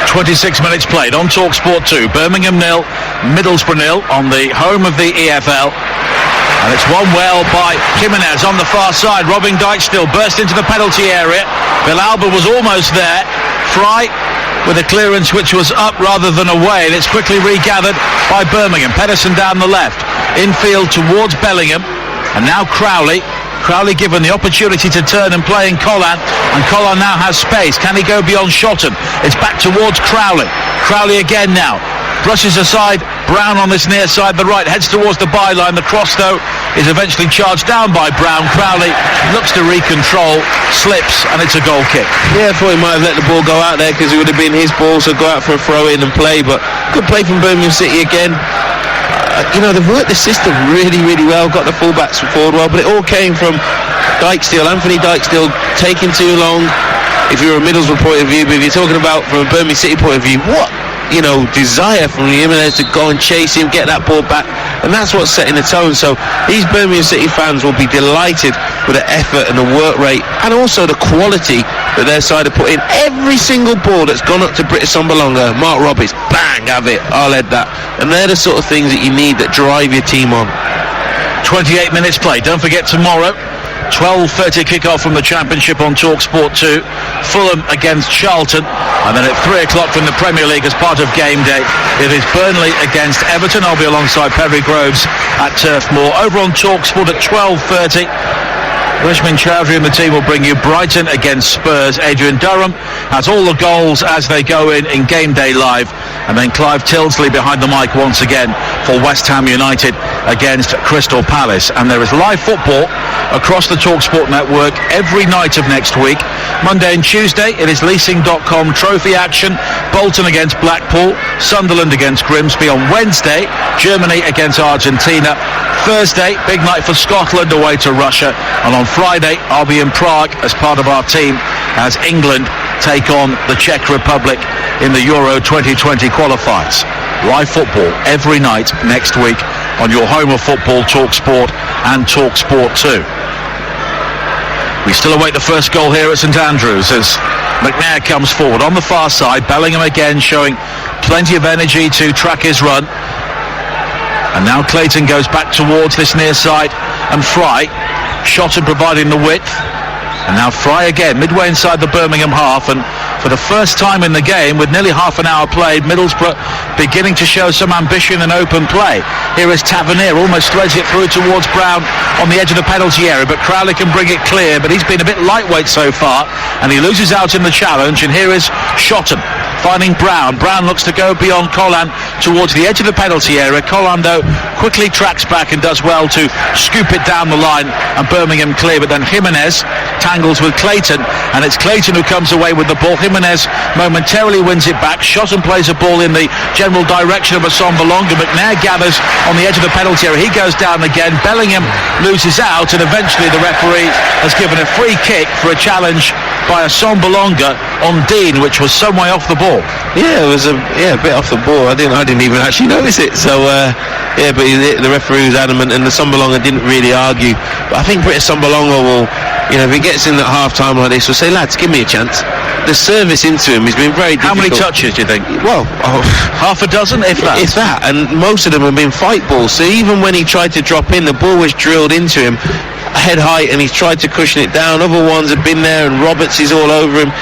26 minutes played on TalkSport 2. Birmingham 0, Middlesbrough 0 on the home of the EFL. And it's won well by Jimenez on the far side. Robin Dijksteel burst into the penalty area. Villalba was almost there. Fry with a clearance which was up rather than away, and it's quickly regathered by Birmingham. Pedersen down the left, infield towards Bellingham, and now Crowley given the opportunity to turn and play in Collan, and Collan now has space. Can he go beyond Shotton? It's back towards Crowley again now, brushes aside Brown on this near side, the right, heads towards the byline. The cross though is eventually charged down by Brown. Crowley looks to recontrol, slips, and it's a goal kick. Yeah, I thought he might have let the ball go out there, because it would have been his ball, so go out for a throw in and play. But good play from Birmingham City again. They've worked the system really, really well, got the fullbacks forward well, but it all came from Dijksteel, Anthony Dijksteel, taking too long. If you're a Middlesbrough point of view, but if you're talking about from a Birmingham City point of view, what desire from Jimenez to go and chase him, get that ball back, and that's what's setting the tone. So these Birmingham City fans will be delighted with the effort and the work rate, and also the quality that their side have put in. Every single ball that's gone up to British Sombalonga, Mark Roberts, bang, have it, I'll head that. And they're the sort of things that you need that drive your team on. 28 minutes played. Don't forget tomorrow, 12:30 kick-off from the Championship on TalkSport 2. Fulham against Charlton. And then at 3 o'clock from the Premier League as part of game day, it is Burnley against Everton. I'll be alongside Perry Groves at Turf Moor. Over on TalkSport at 12:30. Rishmin Chowdhury and the team will bring you Brighton against Spurs. Adrian Durham has all the goals as they go in Game Day Live. And then Clive Tildesley behind the mic once again for West Ham United against Crystal Palace. And there is live football across the TalkSport network every night of next week. Monday and Tuesday, it is leasing.com trophy action. Bolton against Blackpool, Sunderland against Grimsby. On Wednesday, Germany against Argentina. Thursday, big night for Scotland away to Russia. And on Friday, I'll be in Prague as part of our team as England take on the Czech Republic in the Euro 2020 qualifiers. Live football every night next week on your home of football, TalkSport and TalkSport 2. We still await the first goal here at St Andrews as McNair comes forward on the far side. Bellingham again showing plenty of energy to track his run. And now Clayton goes back towards this near side, and Fry, Shotton providing the width. And now Fry again, midway inside the Birmingham half, and for the first time in the game, with nearly half an hour played, Middlesbrough beginning to show some ambition and open play. Here is Tavernier, almost threads it through towards Brown on the edge of the penalty area, but Crowley can bring it clear, but he's been a bit lightweight so far, and he loses out in the challenge. And here is Shotton finding Brown. Brown looks to go beyond Collan towards the edge of the penalty area. Collan, though, quickly tracks back and does well to scoop it down the line, and Birmingham clear. But then Jimenez tangles with Clayton, and it's Clayton who comes away with the ball. Jimenez momentarily wins it back. Shotton plays a ball in the general direction of Assombalonga. McNair gathers on the edge of the penalty area. He goes down again. Bellingham loses out, and eventually the referee has given a free kick for a challenge by Assombalonga on Dean, which was some way off the ball. Yeah, it was a bit off the ball. I didn't even actually notice it. So but the referee was adamant, and the Assombalonga didn't really argue. But I think British Assombalonga will, if he gets in at half time like this, will say, lads, give me a chance. The service into him has been very difficult. How many touches do you think? Well, half a dozen, if that. If that, and most of them have been fight balls. So even when he tried to drop in, the ball was drilled into him head height, and he's tried to cushion it down. Other ones have been there, and Roberts is all over him.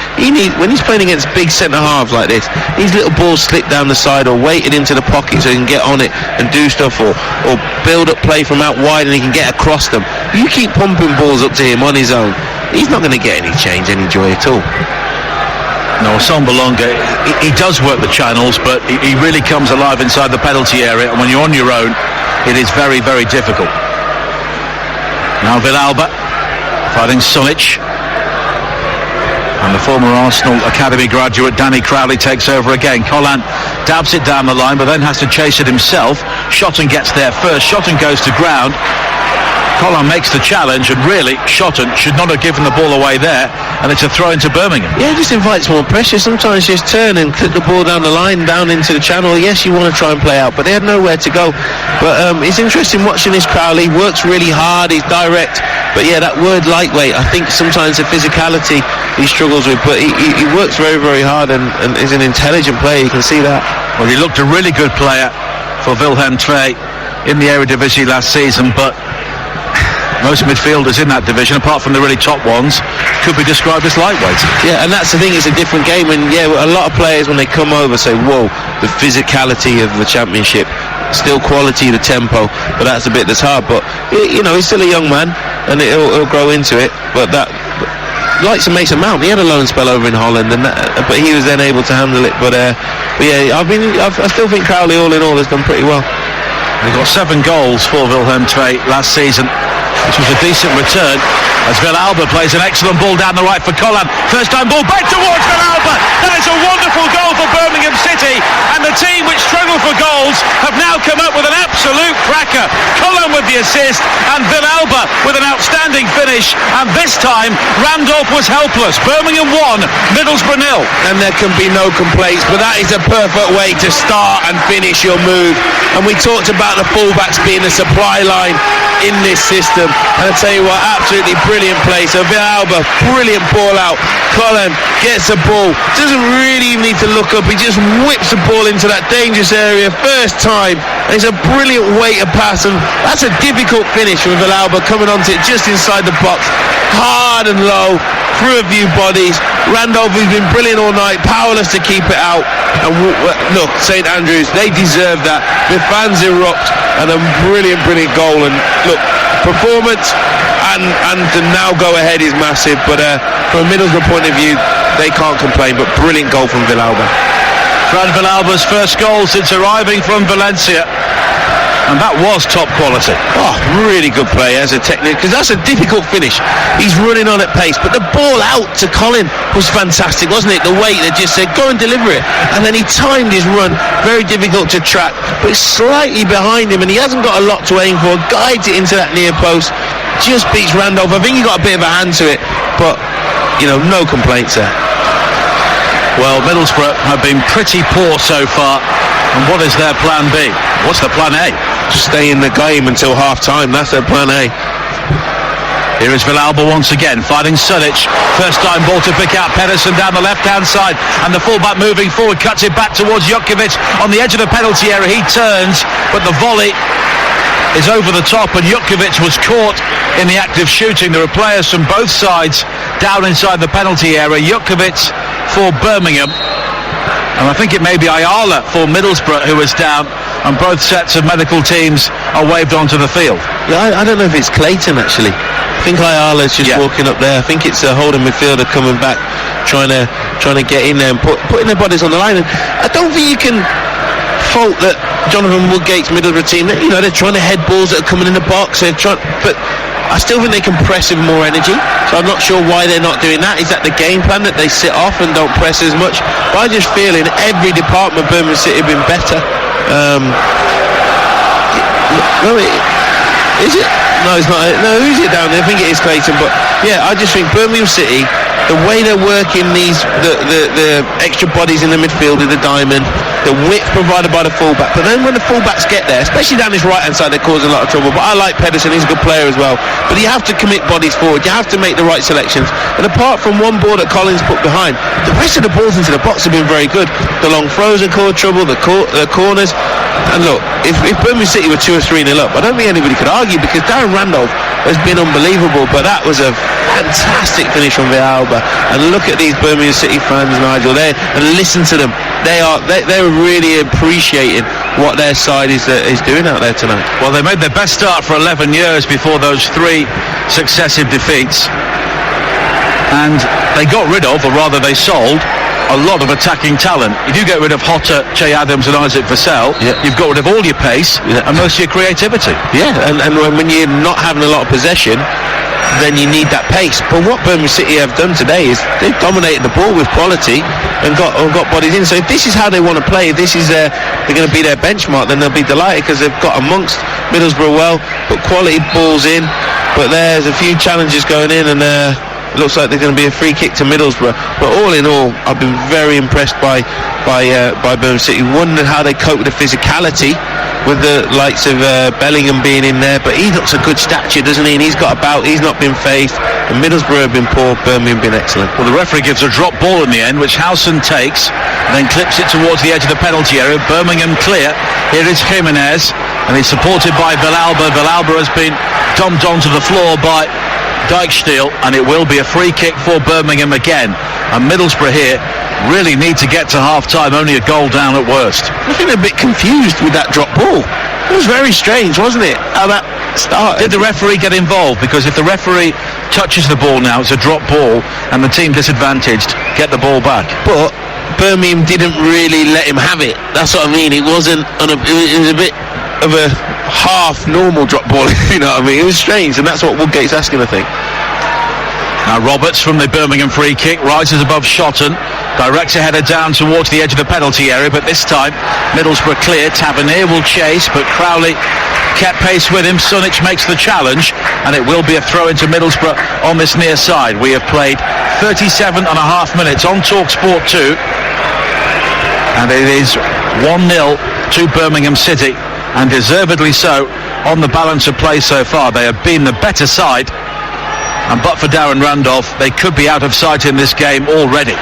When he's playing against big centre halves like this, these little balls slip down the side or weighted into the pocket so he can get on it and do stuff, or build up play from out wide and he can get across them. You keep pumping balls up to him on his own, he's not going to get any change, any joy at all. No, Assombalonga, he does work the channels, but he really comes alive inside the penalty area, and when you're on your own, it is very, very difficult. Now Villalba fighting Sunic, and the former Arsenal Academy graduate Danny Crowley takes over again. Collan dabs it down the line, but then has to chase it himself. Shotton gets there first. Shotton goes to ground. Collan makes the challenge, and really Shotton should not have given the ball away there, and it's a throw into Birmingham. Yeah, it just invites more pressure. Sometimes just turn and clip the ball down the line, down into the channel. Yes, you want to try and play out, but they had nowhere to go. But it's interesting watching this Crowley. Works really hard, he's direct, but yeah, that word lightweight, I think sometimes the physicality he struggles with, but he works very, very hard, and is an intelligent player. You can see that. Well, he looked a really good player for Willem II in the Eredivisie last season, but most midfielders in that division, apart from the really top ones, could be described as lightweight. Yeah, and that's the thing, it's a different game, and yeah, a lot of players when they come over say, whoa, the physicality of the Championship, still quality, the tempo, but that's the bit that's hard. But he's still a young man, and he'll grow into it. But that, likes of Mason Mount, he had a loan spell over in Holland, but he was then able to handle it. But yeah, I still think Crowley, all in all, has done pretty well. He got 7 goals for Willem II last season, which was a decent return, as Villalba plays an excellent ball down the right for Collan. First time ball back towards Villalba. That is a wonderful goal for Birmingham City, and the team which struggle for goals have now come up with an absolute cracker. Collan with the assist, and Villalba with an outstanding finish, and this time Randolph was helpless. Birmingham 1, Middlesbrough 0. And there can be no complaints, but that is a perfect way to start and finish your move. And we talked about the fullbacks being the supply line in this system, and I tell you what, absolutely brilliant play. So Villalba, brilliant ball out. Collan gets the ball, doesn't really even need to look up, he just whips the ball into that dangerous area first time, and it's a brilliant way to pass, and that's a difficult finish from Villalba, coming onto it just inside the box, hard and low, through a few bodies. Randolph, who's been brilliant all night, powerless to keep it out. And look, St Andrews, they deserve that. The fans erupt, and a brilliant goal. And look, performance and to now go ahead is massive, but from a Middlesbrough point of view, they can't complain. But brilliant goal from Villalba. Fran Villalba's first goal since arriving from Valencia, and that was top quality. Oh, really good play as a technique, because that's a difficult finish. He's running on at pace, but the ball out to Colin was fantastic, wasn't it? The weight that just said, go and deliver it. And then he timed his run, very difficult to track, but slightly behind him, and he hasn't got a lot to aim for, guides it into that near post, just beats Randolph. I think he got a bit of a hand to it, but, no complaints there. Well, Middlesbrough have been pretty poor so far, and what is their plan B? What's the plan A? Stay in the game until half-time, that's their plan A. Here is Villalba once again, fighting Sunic. First time ball to pick out Pedersen down the left-hand side, and the fullback moving forward, cuts it back towards Jutkiewicz on the edge of the penalty area. He turns, but the volley is over the top, and Jutkiewicz was caught in the act of shooting. There are players from both sides down inside the penalty area. Jutkovic for Birmingham, and I think it may be Ayala for Middlesbrough who is down, and both sets of medical teams are waved onto the field. Yeah, I don't know if it's Clayton actually. I think Ayala's just walking up there. I think it's a holding midfielder coming back, trying to get in there and putting their bodies on the line. And I don't think you can fault that Jonathan Woodgate's Middlesbrough team. You know, they're trying to head balls that are coming in the box. But I still think they can press with more energy. So I'm not sure why they're not doing that. Is that the game plan, that they sit off and don't press as much? But I just feel in every department Birmingham City have been better. Is it? No, it's not. No, who's it down there? I think it is Clayton. But yeah, I just think Birmingham City, the way they're working the extra bodies in the midfield with the diamond, the width provided by the fullback. But then when the fullbacks get there, especially down this right hand side, they're causing a lot of trouble. But I like Pedersen, he's a good player as well. But you have to commit bodies forward, you have to make the right selections. And apart from one ball that Collins put behind, the rest of the balls into the box have been very good. The long throws have caused trouble, the corners. And look, if Birmingham City were 2 or 3-0 up, I don't think anybody could argue, because Darren Randolph has been unbelievable. But that was a fantastic finish from Villalba. And look at these Birmingham City fans, Nigel, and listen to them. They're really appreciating what their side is doing out there tonight. Well, they made their best start for 11 years before those 3 successive defeats, and they got rid of, or rather they sold, a lot of attacking talent. If you get rid of Hotter, Che Adams and Isaac Vassell, you've got rid of all your pace and most of your creativity. Yeah, and when you're not having a lot of possession, then you need that pace. But what Birmingham City have done today is they've dominated the ball with quality and got bodies in. So if this is how they want to play, if this is they're going to be their benchmark, then they'll be delighted, because they've got amongst Middlesbrough well, put quality balls in. But there's a few challenges going in, and it looks like there's going to be a free kick to Middlesbrough. But all in all, I've been very impressed by Birmingham City. Wondered how they cope with the physicality, with the likes of Bellingham being in there. But he looks a good stature, doesn't he? And he's got about, he's not been faced. And Middlesbrough have been poor, Birmingham been excellent. Well, the referee gives a drop ball in the end, which Howson takes, and then clips it towards the edge of the penalty area. Birmingham clear. Here is Jimenez, and he's supported by Villalba. Villalba has been dumped onto the floor by Dijksteel, and it will be a free kick for Birmingham again. And Middlesbrough here really need to get to half-time, only a goal down at worst. I think they're a bit confused with that drop ball. It was very strange, wasn't it, how that started? Did the referee get involved? Because if the referee touches the ball now, it's a drop ball, and the team disadvantaged get the ball back. But Birmingham didn't really let him have it. That's what I mean. It wasn't it was a bit of a half normal drop ball, you know what I mean? It was strange, and that's what Woodgate's asking, I think. Now Roberts from the Birmingham free kick rises above Shotton, directs a header down towards the edge of the penalty area, but this time Middlesbrough clear. Tavernier will chase, but Crowley kept pace with him. Sunic makes the challenge, and it will be a throw into Middlesbrough on this near side. We have played 37 and a half minutes on TalkSport 2, and it is 1-0 to Birmingham City, and deservedly so on the balance of play so far. They have been the better side, and but for Darren Randolph, they could be out of sight in this game already.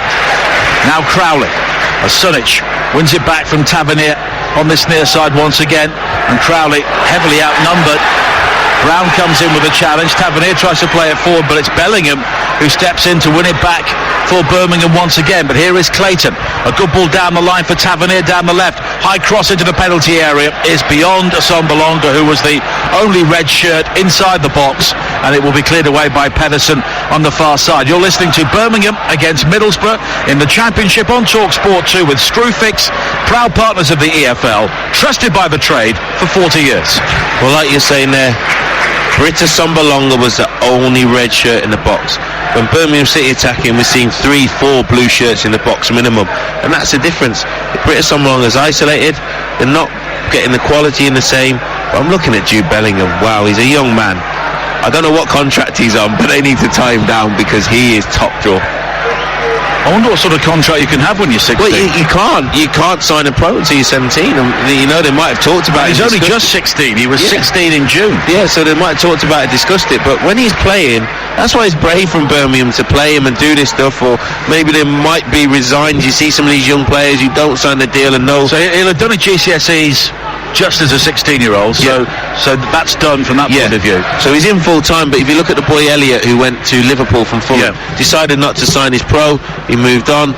Now Crowley, as Sunic wins it back from Tavernier on this near side once again, and Crowley heavily outnumbered. Brown comes in with a challenge. Tavernier tries to play it forward, but it's Bellingham who steps in to win it back for Birmingham once again. But here is Clayton, a good ball down the line for Tavernier down the left. High cross into the penalty area is beyond Assombalonga, who was the only red shirt inside the box, and it will be cleared away by Pedersen on the far side. You're listening to Birmingham against Middlesbrough in the Championship on TalkSport 2 with Screwfix, proud partners of the EFL, trusted by the trade for 40 years. Well, like you're saying there, Britta Sombalonga was the only red shirt in the box. When Birmingham City attacking, we're seeing 3-4 blue shirts in the box minimum, and that's the difference. If Britta Sombalonga's isolated, they're not getting the quality in the same. But I'm looking at Jude Bellingham. Wow, he's a young man. I don't know what contract he's on, but they need to tie him down, because he is top draw. I wonder what sort of contract you can have when you're 16. Well, you can't sign a pro until you're 17. And, they might have talked about it. He's only just 16. He was 16 in June. Yeah, so they might have talked about it, discussed it. But when he's playing, that's why it's brave from Birmingham to play him and do this stuff. Or maybe they might be resigned. You see some of these young players who don't sign the deal and know. So he'll have done a GCSEs just as a 16-year-old. So that's done from that point of view. So he's in full time. But if you look at the boy Elliot, who went to Liverpool from Fulham, decided not to sign his pro. He moved on,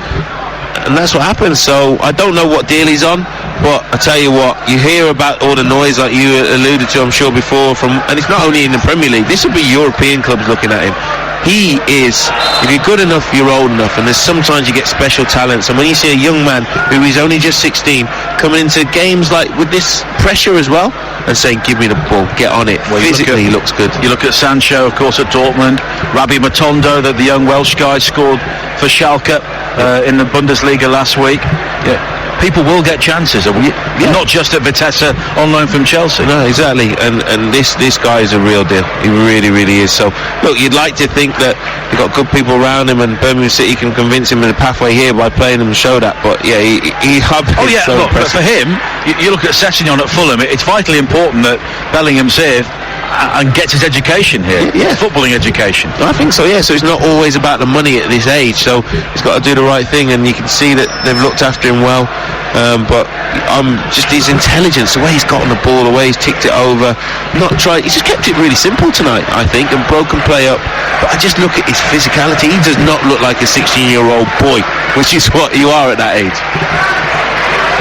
and that's what happened. So I don't know what deal he's on, but I tell you what, you hear about all the noise like you alluded to, I'm sure, before, and it's not only in the Premier League. This will be European clubs looking at him. He is, if you're good enough, you're old enough, and there's sometimes you get special talents. And when you see a young man who is only just 16 coming into games like with this pressure as well and saying, give me the ball, get on it, physically he looks good. You look at Sancho, of course, at Dortmund, Rabbi Matondo, the young Welsh guy, scored for Schalke in the Bundesliga last week. People will get chances, not just at Vitesse on loan from Chelsea. No, exactly, and this guy is a real deal. He really, really is. So, look, you'd like to think that you've got good people around him and Birmingham City can convince him of the pathway here by playing him and show that. But, yeah, look, but for him, you look at Sessegnon at Fulham, it's vitally important that Bellingham's here and gets his education here, footballing education. I think so, yeah. So it's not always about the money at this age. So he's got to do the right thing, and you can see that they've looked after him well. But just his intelligence, the way he's gotten the ball, the way he's ticked it over, he's just kept it really simple tonight, I think, and broken play up. But I just look at his physicality. He does not look like a 16-year-old boy, which is what you are at that age.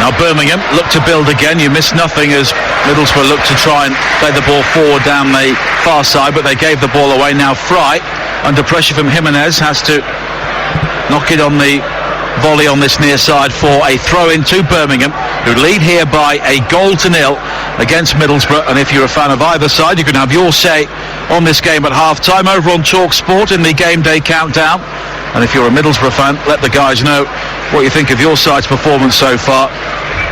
Now Birmingham look to build again. You missed nothing as Middlesbrough looked to try and play the ball forward down the far side, but they gave the ball away. Now Fry, under pressure from Jimenez, has to knock it on the volley on this near side for a throw-in to Birmingham, who lead here by a 1-0 against Middlesbrough. And if you're a fan of either side, you can have your say on this game at half-time over on Talk Sport in the game day countdown. And if you're a Middlesbrough fan, let the guys know what you think of your side's performance so far.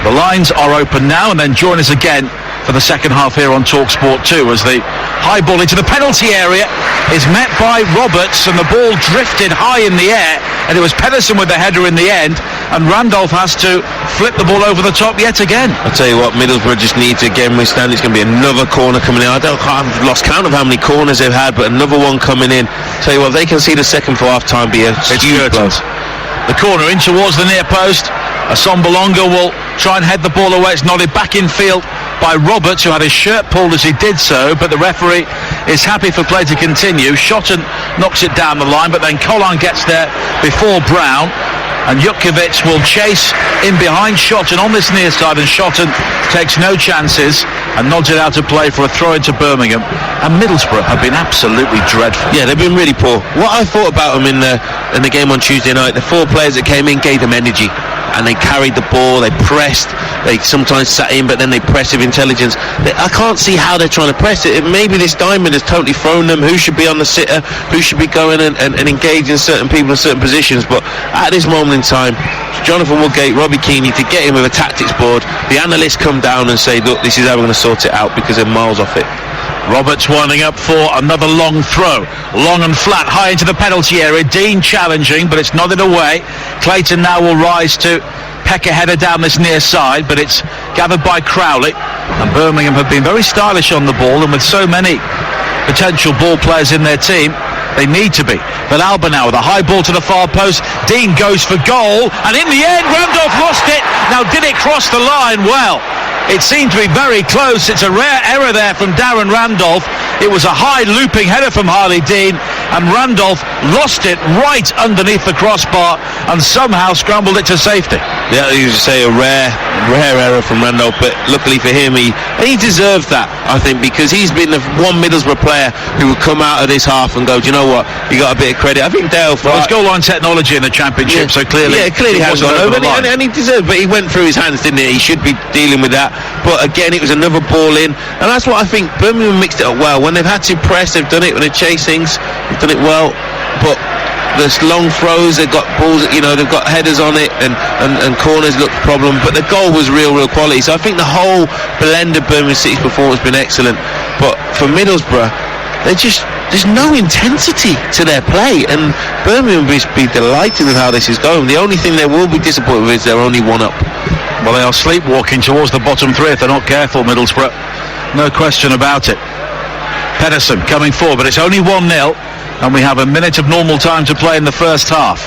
The lines are open now, and then join us again for the second half here on Talk Sport 2 as the high ball into the penalty area is met by Roberts, and the ball drifted high in the air, and it was Pedersen with the header in the end, and Randolph has to flip the ball over the top yet again. I'll tell you what, Middlesbrough just need to again withstand. It's going to be another corner coming in. I've lost count of how many corners they've had, but another one coming in. Tell you what, they can see the second for half time be a huge blow. The corner in towards the near post. Assombalonga will try and head the ball away. It's nodded back in field by Roberts, who had his shirt pulled as he did so, but the referee is happy for play to continue. Shotton knocks it down the line, but then Colin gets there before Brown, and Jutkiewicz will chase in behind Shotton on this near side, and Shotton takes no chances and nods it out of play for a throw into Birmingham. And Middlesbrough have been absolutely dreadful. Yeah, they've been really poor. What I thought about them in the game on Tuesday night, the 4 players that came in gave them energy, and they carried the ball, they pressed, they sometimes sat in, but then they pressed with intelligence. I can't see how they're trying to press it. Maybe this diamond has totally thrown them who should be on the sitter, who should be going and engaging certain people in certain positions. But at this moment in time, Jonathan Woodgate, Robbie Keane need to get in with a tactics board. The analysts come down and say, look, this is how we're going to sort it out, because they're miles off it. Roberts winding up for another long throw, long and flat, high into the penalty area. Dean challenging, but it's nodded away. Clayton now will rise to peck a header down this near side, but it's gathered by Crowley. And Birmingham have been very stylish on the ball, and with so many potential ball players in their team, they need to be. But Alba now with a high ball to the far post. Dean goes for goal, and in the end Randolph lost it. Now, did it cross the line? Well, it seemed to be very close. It's a rare error there from Darren Randolph. It was a high looping header from Harley Dean, and Randolph lost it right underneath the crossbar and somehow scrambled it to safety. Yeah, you say a rare error from Randolph, but luckily for him, he deserved that, I think, because he's been the one Middlesbrough player who would come out of this half and go, do you know what, you got a bit of credit. I think Dale, well, his goal line technology in the Championship, so clearly has gone over, and he deserved, but he went through his hands, didn't he? He should be dealing with that. But again, it was another ball in, and that's what I think. Birmingham mixed it up well. When they've had to press, they've done it. When they chase things, they've done it well. But there's long throws, they've got balls, they've got headers on it, and corners look a problem. But the goal was real quality. So I think the whole blend of Birmingham City's performance has been excellent. But for Middlesbrough, there's no intensity to their play, and Birmingham will be delighted with how this is going. The only thing they will be disappointed with is they're only one up. Well, they are sleepwalking towards the bottom three if they're not careful, Middlesbrough. No question about it. Pedersen coming forward, but it's only 1-0, and we have a minute of normal time to play in the first half.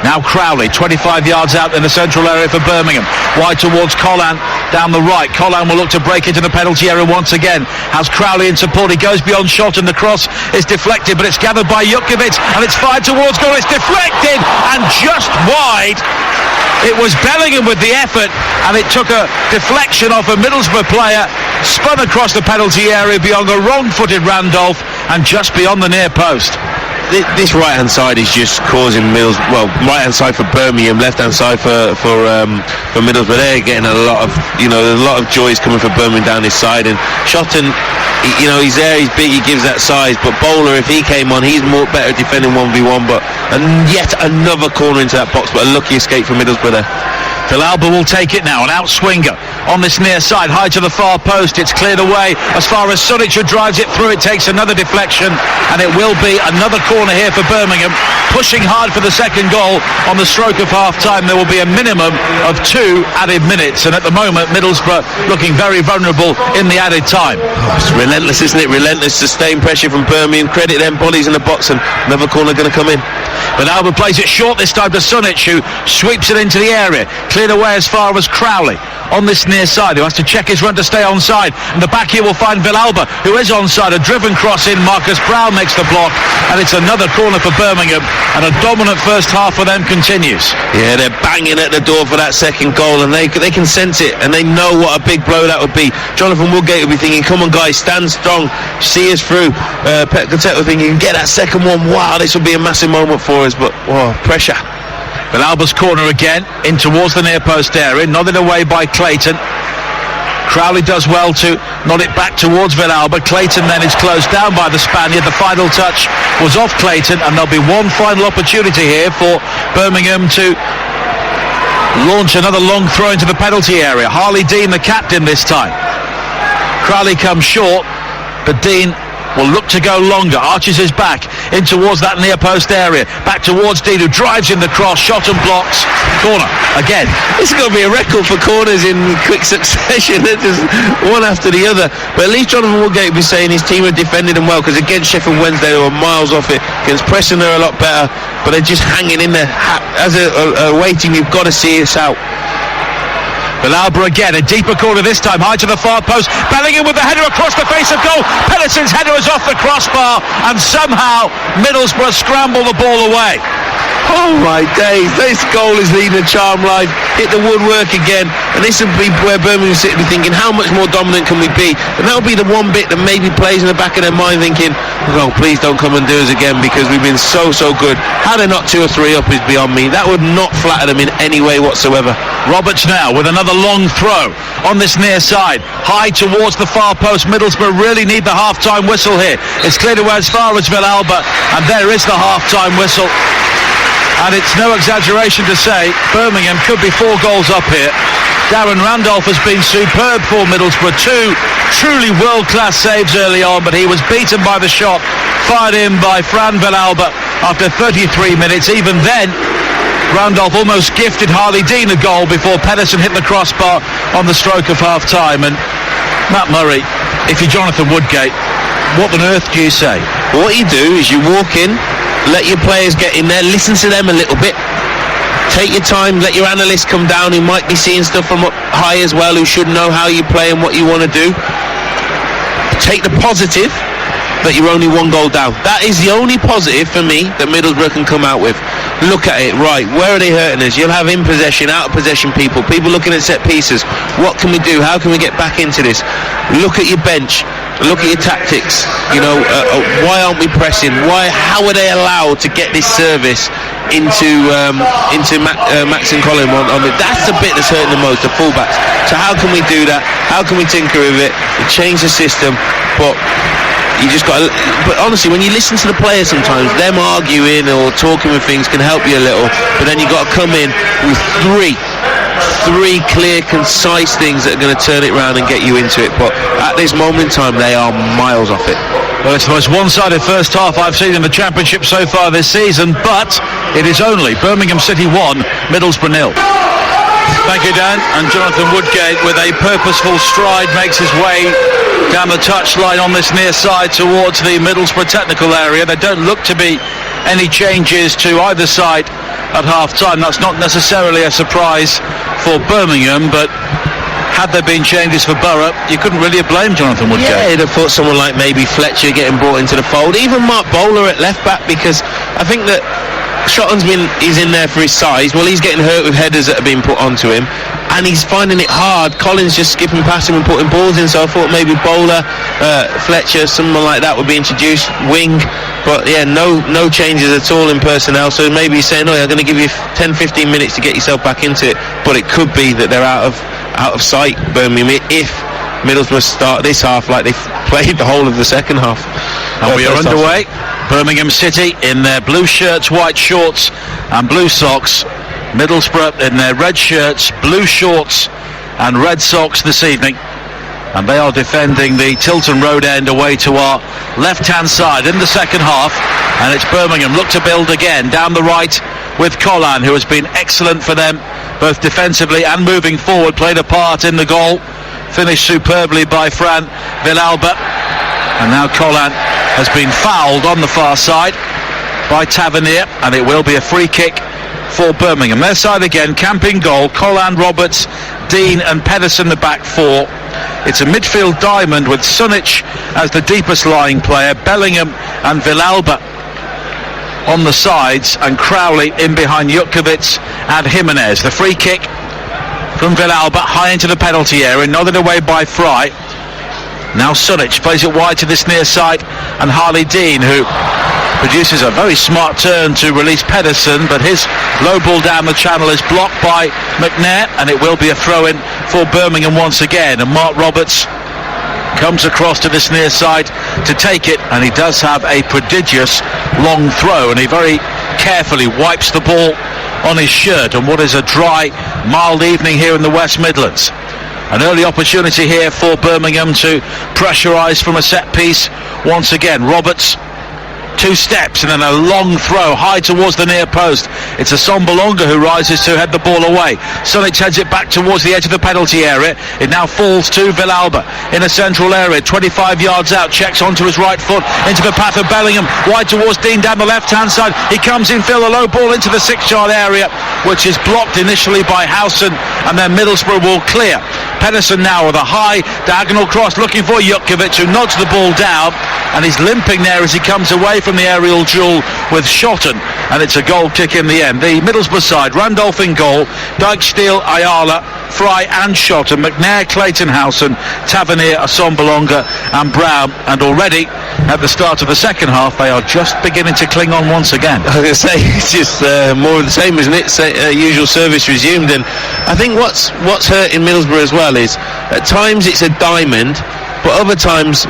Now Crowley, 25 yards out in the central area for Birmingham. Wide towards Collan, down the right. Collan will look to break into the penalty area once again. Has Crowley in support. He goes beyond shot and the cross is deflected, but it's gathered by Jukovic and it's fired towards goal. It's deflected and just wide. It was Bellingham with the effort, and it took a deflection off a Middlesbrough player, spun across the penalty area beyond a wrong-footed Randolph and just beyond the near post. This right-hand side is just causing right-hand side for Birmingham, left-hand side for Middlesbrough. They're getting a lot of joys coming for Birmingham down this side. And Shotton, he's there, he's big, he gives that size. But Bowler, if he came on, he's more better defending 1v1. And yet another corner into that box, but a lucky escape from Middlesbrough there. Villalba will take it now, an out-swinger on this near side, high to the far post. It's cleared away as far as Sunic, who drives it through. It takes another deflection, and it will be another corner here for Birmingham, pushing hard for the second goal on the stroke of half-time. There will be a minimum of 2 added minutes, and at the moment Middlesbrough looking very vulnerable in the added time. It's relentless, isn't it? Relentless sustained pressure from Birmingham. Credit them bodies in the box, and another corner going to come in. Villalba plays it short this time to Sunic, who sweeps it into the area, cleared away as far as Crowley on this near side, who has to check his run to stay onside. And the back here will find Villalba, who is onside. A driven cross in. Marcus Brown makes the block, and it's another corner for Birmingham, and a dominant first half for them continues. Yeah, they're banging at the door for that second goal, and they can sense it, and they know what a big blow that would be. Jonathan Woodgate will be thinking, come on guys, stand strong, see us through. Pet Cotet will think, you can get that second one. Wow, this will be a massive moment for us, but pressure. Villalba's corner again, in towards the near post area, nodded away by Clayton. Crowley does well to nod it back towards Villalba. Clayton then is closed down by the Spaniard. The final touch was off Clayton, and there'll be one final opportunity here for Birmingham to launch another long throw into the penalty area. Harley Dean, the captain this time. Crowley comes short, but Dean will look to go longer, arches his back in towards that near post area, back towards Dean, who drives in the cross, shot and blocks, corner again. This is going to be a record for corners in quick succession. They're just one after the other, but at least Jonathan Woodgate will be saying his team have defended them well, because against Sheffield Wednesday they were miles off it. Against Preston they're a lot better, but they're just hanging in there. As a away team, you've got to see us out. Villalba again, a deeper corner this time, high to the far post. Bellingham with the header across the face of goal. Pedersen's header is off the crossbar, and somehow Middlesbrough scramble the ball away. Oh my days, this goal is leading a charm life. Hit the woodwork again, and this will be where Birmingham City will be thinking, how much more dominant can we be? And that'll be the one bit that maybe plays in the back of their mind, thinking, oh please don't come and do us again, because we've been so good. How they're not 2 or 3 up is beyond me. That would not flatter them in any way whatsoever. Roberts now with another long throw on this near side, high towards the far post. Middlesbrough really need the half-time whistle here. It's cleared away as far as Villalba, and there is the half-time whistle. And it's no exaggeration to say Birmingham could be 4 goals up here. Darren Randolph has been superb for Middlesbrough. 2 truly world-class saves early on, but he was beaten by the shot fired in by Fran Villalba after 33 minutes. Even then, Randolph almost gifted Harley Dean a goal before Pedersen hit the crossbar on the stroke of half-time. And Matt Murray, if you're Jonathan Woodgate, what on earth do you say? What you do is you walk in, let your players get in there, listen to them a little bit, take your time, let your analysts come down who might be seeing stuff from up high as well, who should know how you play and what you want to do. Take the positive that you're only 1 goal down. That is the only positive for me that Middlesbrough can come out with. Look at it, right, where are they hurting us? You'll have in possession, out of possession people looking at set pieces. What can we do? How can we get back into this? Look at your bench, look at your tactics. Why aren't we pressing? How are they allowed to get this service into Max and Colin on it? That's the bit that's hurting the most, the fullbacks. So how can we do that? How can we tinker with it and change the system? But you just got to, but honestly, when you listen to the players sometimes, them arguing or talking with things can help you a little, but then you got to come in with 3 clear, concise things that are going to turn it around and get you into it. But at this moment in time, they are miles off it. Well, it's the most one-sided first half I've seen in the Championship so far this season, but it is only Birmingham City 1, Middlesbrough 0. Thank you, Dan. And Jonathan Woodgate, with a purposeful stride, makes his way down the touchline on this near side towards the Middlesbrough technical area. There don't look to be any changes to either side at half-time. That's not necessarily a surprise for Birmingham, but had there been changes for Borough, you couldn't really have blamed Jonathan Woodgate. Yeah, he'd have thought someone like maybe Fletcher getting brought into the fold, even Mark Bowler at left back, because I think that Shotton's he's in there for his size. Well, he's getting hurt with headers that have been put onto him, and he's finding it hard. Collins just skipping past him and putting balls in, so I thought maybe Bowler, Fletcher, someone like that would be introduced, wing. But yeah, no changes at all in personnel, so maybe he's saying, I'm going to give you 10-15 minutes to get yourself back into it, but it could be that they're out of sight, Birmingham, if Middlesbrough start this half like they played the whole of the second half. And we are underway. Birmingham City in their blue shirts, white shorts and blue socks. Middlesbrough in their red shirts, blue shorts and red socks this evening. And they are defending the Tilton Road end away to our left-hand side in the second half. And it's Birmingham look to build again down the right with Collan, who has been excellent for them, both defensively and moving forward, played a part in the goal. Finished superbly by Fran Villalba. And now Collan has been fouled on the far side by Tavernier, and it will be a free kick for Birmingham. Their side again, camping goal, Collan, Roberts, Dean and Pedersen the back four. It's a midfield diamond with Sunic as the deepest lying player, Bellingham and Villalba on the sides, and Crowley in behind Jutkiewicz and Jimenez. The free kick from Villalba high into the penalty area, nodded away by Fry. Now Sunic plays it wide to this near side, and Harley Dean, who produces a very smart turn to release Pedersen, but his low ball down the channel is blocked by McNair, and it will be a throw-in for Birmingham once again. And Mark Roberts comes across to this near side to take it, and he does have a prodigious long throw, and he very carefully wipes the ball on his shirt on what is a dry, mild evening here in the West Midlands. An early opportunity here for Birmingham to pressurise from a set piece once again. Roberts, 2 steps and then a long throw high towards the near post. It's Assombalonga who rises to head the ball away. Sonic heads it back towards the edge of the penalty area. It now falls to Villalba in a central area, 25 yards out, checks onto his right foot into the path of Bellingham, wide towards Dean down the left hand side. He comes in, Phil, a low ball into the 6-yard area, which is blocked initially by Howson, and then Middlesbrough will clear. Pedersen now with a high diagonal cross looking for Jutkiewicz, who nods the ball down, and he's limping there as he comes away from the aerial duel with Shotton, and it's a goal kick in the end. The Middlesbrough side, Randolph in goal, Dyke, Steele, Ayala, Fry and Shotton, McNair, Clayton, Howson, Tavernier, Assombalonga and Brown, and already at the start of the second half they are just beginning to cling on once again. I was going to say, it's just more of the same, isn't it? Usual service resumed, and I think what's hurting Middlesbrough as well is at times it's a diamond, but other times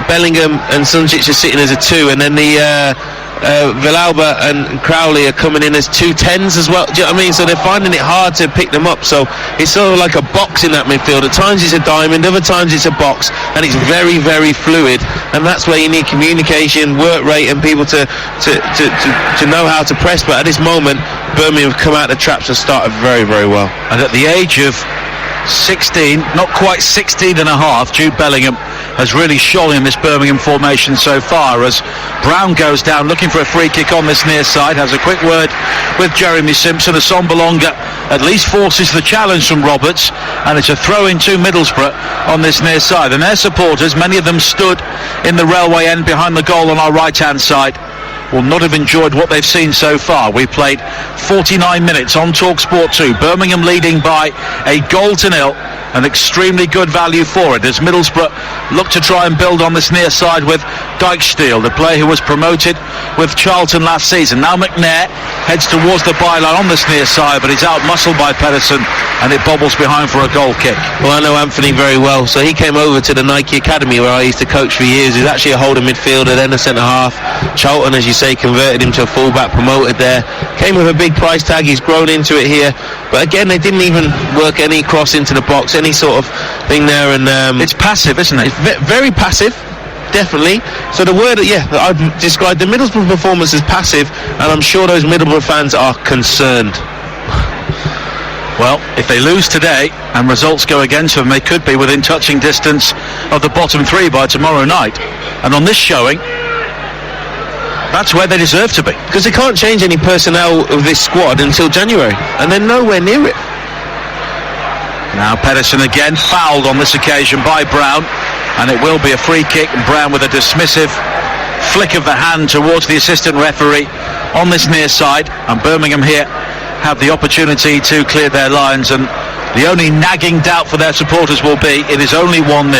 Bellingham and Sunjic are sitting as a 2, and then the Villalba and Crowley are coming in as 2 10s as well. Do you know what I mean? So they're finding it hard to pick them up. So it's sort of like a box in that midfield. At times it's a diamond, other times it's a box, and it's very, very fluid. And that's where you need communication, work rate, and people to know how to press. But at this moment, Birmingham have come out of the traps and started very, very well. And at the age of 16, not quite 16 and a half, Jude Bellingham has really shone in this Birmingham formation so far, as Brown goes down looking for a free kick on this near side, has a quick word with Jeremy Simpson. Assombalonga at least forces the challenge from Roberts, and it's a throw in to Middlesbrough on this near side. And their supporters, many of them stood in the railway end behind the goal on our right hand side, will not have enjoyed what they've seen so far. We played 49 minutes on TalkSport 2. Birmingham leading by a 1-0, an extremely good value for it, as Middlesbrough look to try and build on this near side with Dijksteel, the player who was promoted with Charlton last season. Now McNair heads towards the byline on this near side, but he's out-muscled by Pedersen, and it bobbles behind for a goal kick. Well, I know Anthony very well, so he came over to the Nike Academy where I used to coach for years. He's actually a holding midfielder, then a centre-half. Charlton, as you say, converted him to a full-back, promoted there. Came with a big price tag, he's grown into it here. But again, they didn't even work any cross into the box, any sort of thing there. And it's passive, isn't it? It's very passive. Definitely. So the word, I've described the Middlesbrough performance as passive, and I'm sure those Middlesbrough fans are concerned. Well, if they lose today and results go against them, they could be within touching distance of the bottom three by tomorrow night. And on this showing, that's where they deserve to be. Because they can't change any personnel of this squad until January, and they're nowhere near it. Now Pedersen again, fouled on this occasion by Brown, and it will be a free kick. Brown with a dismissive flick of the hand towards the assistant referee on this near side, and Birmingham here have the opportunity to clear their lines, and the only nagging doubt for their supporters will be it is only 1-0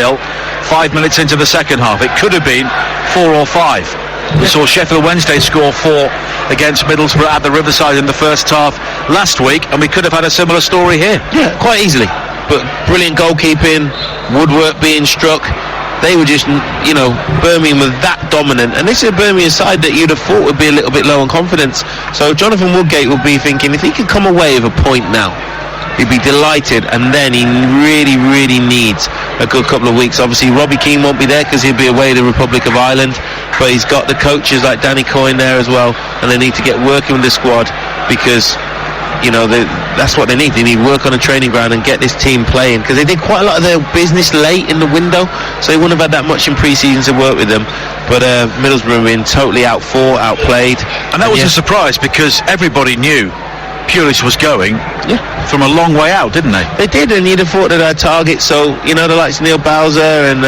5 minutes into the second half. It could have been 4 or 5. We saw Sheffield Wednesday score 4 against Middlesbrough at the Riverside in the first half last week, and we could have had a similar story here. Yeah, quite easily. But brilliant goalkeeping, woodwork being struck. They were just, Birmingham were that dominant. And this is a Birmingham side that you'd have thought would be a little bit low on confidence. So Jonathan Woodgate will be thinking, if he could come away with a point now, he'd be delighted. And then he really, really needs a good couple of weeks. Obviously, Robbie Keane won't be there because he'll be away in the Republic of Ireland. But he's got the coaches like Danny Coyne there as well. And they need to get working with the squad because that's what they need. They need work on a training ground and get this team playing, because they did quite a lot of their business late in the window, so they wouldn't have had that much in pre-season to work with them. But Middlesbrough been totally outplayed, and that was a surprise because everybody knew Pulis was going from a long way out, didn't they? They did, and you'd have thought that our targets, so the likes of Neil Bowser and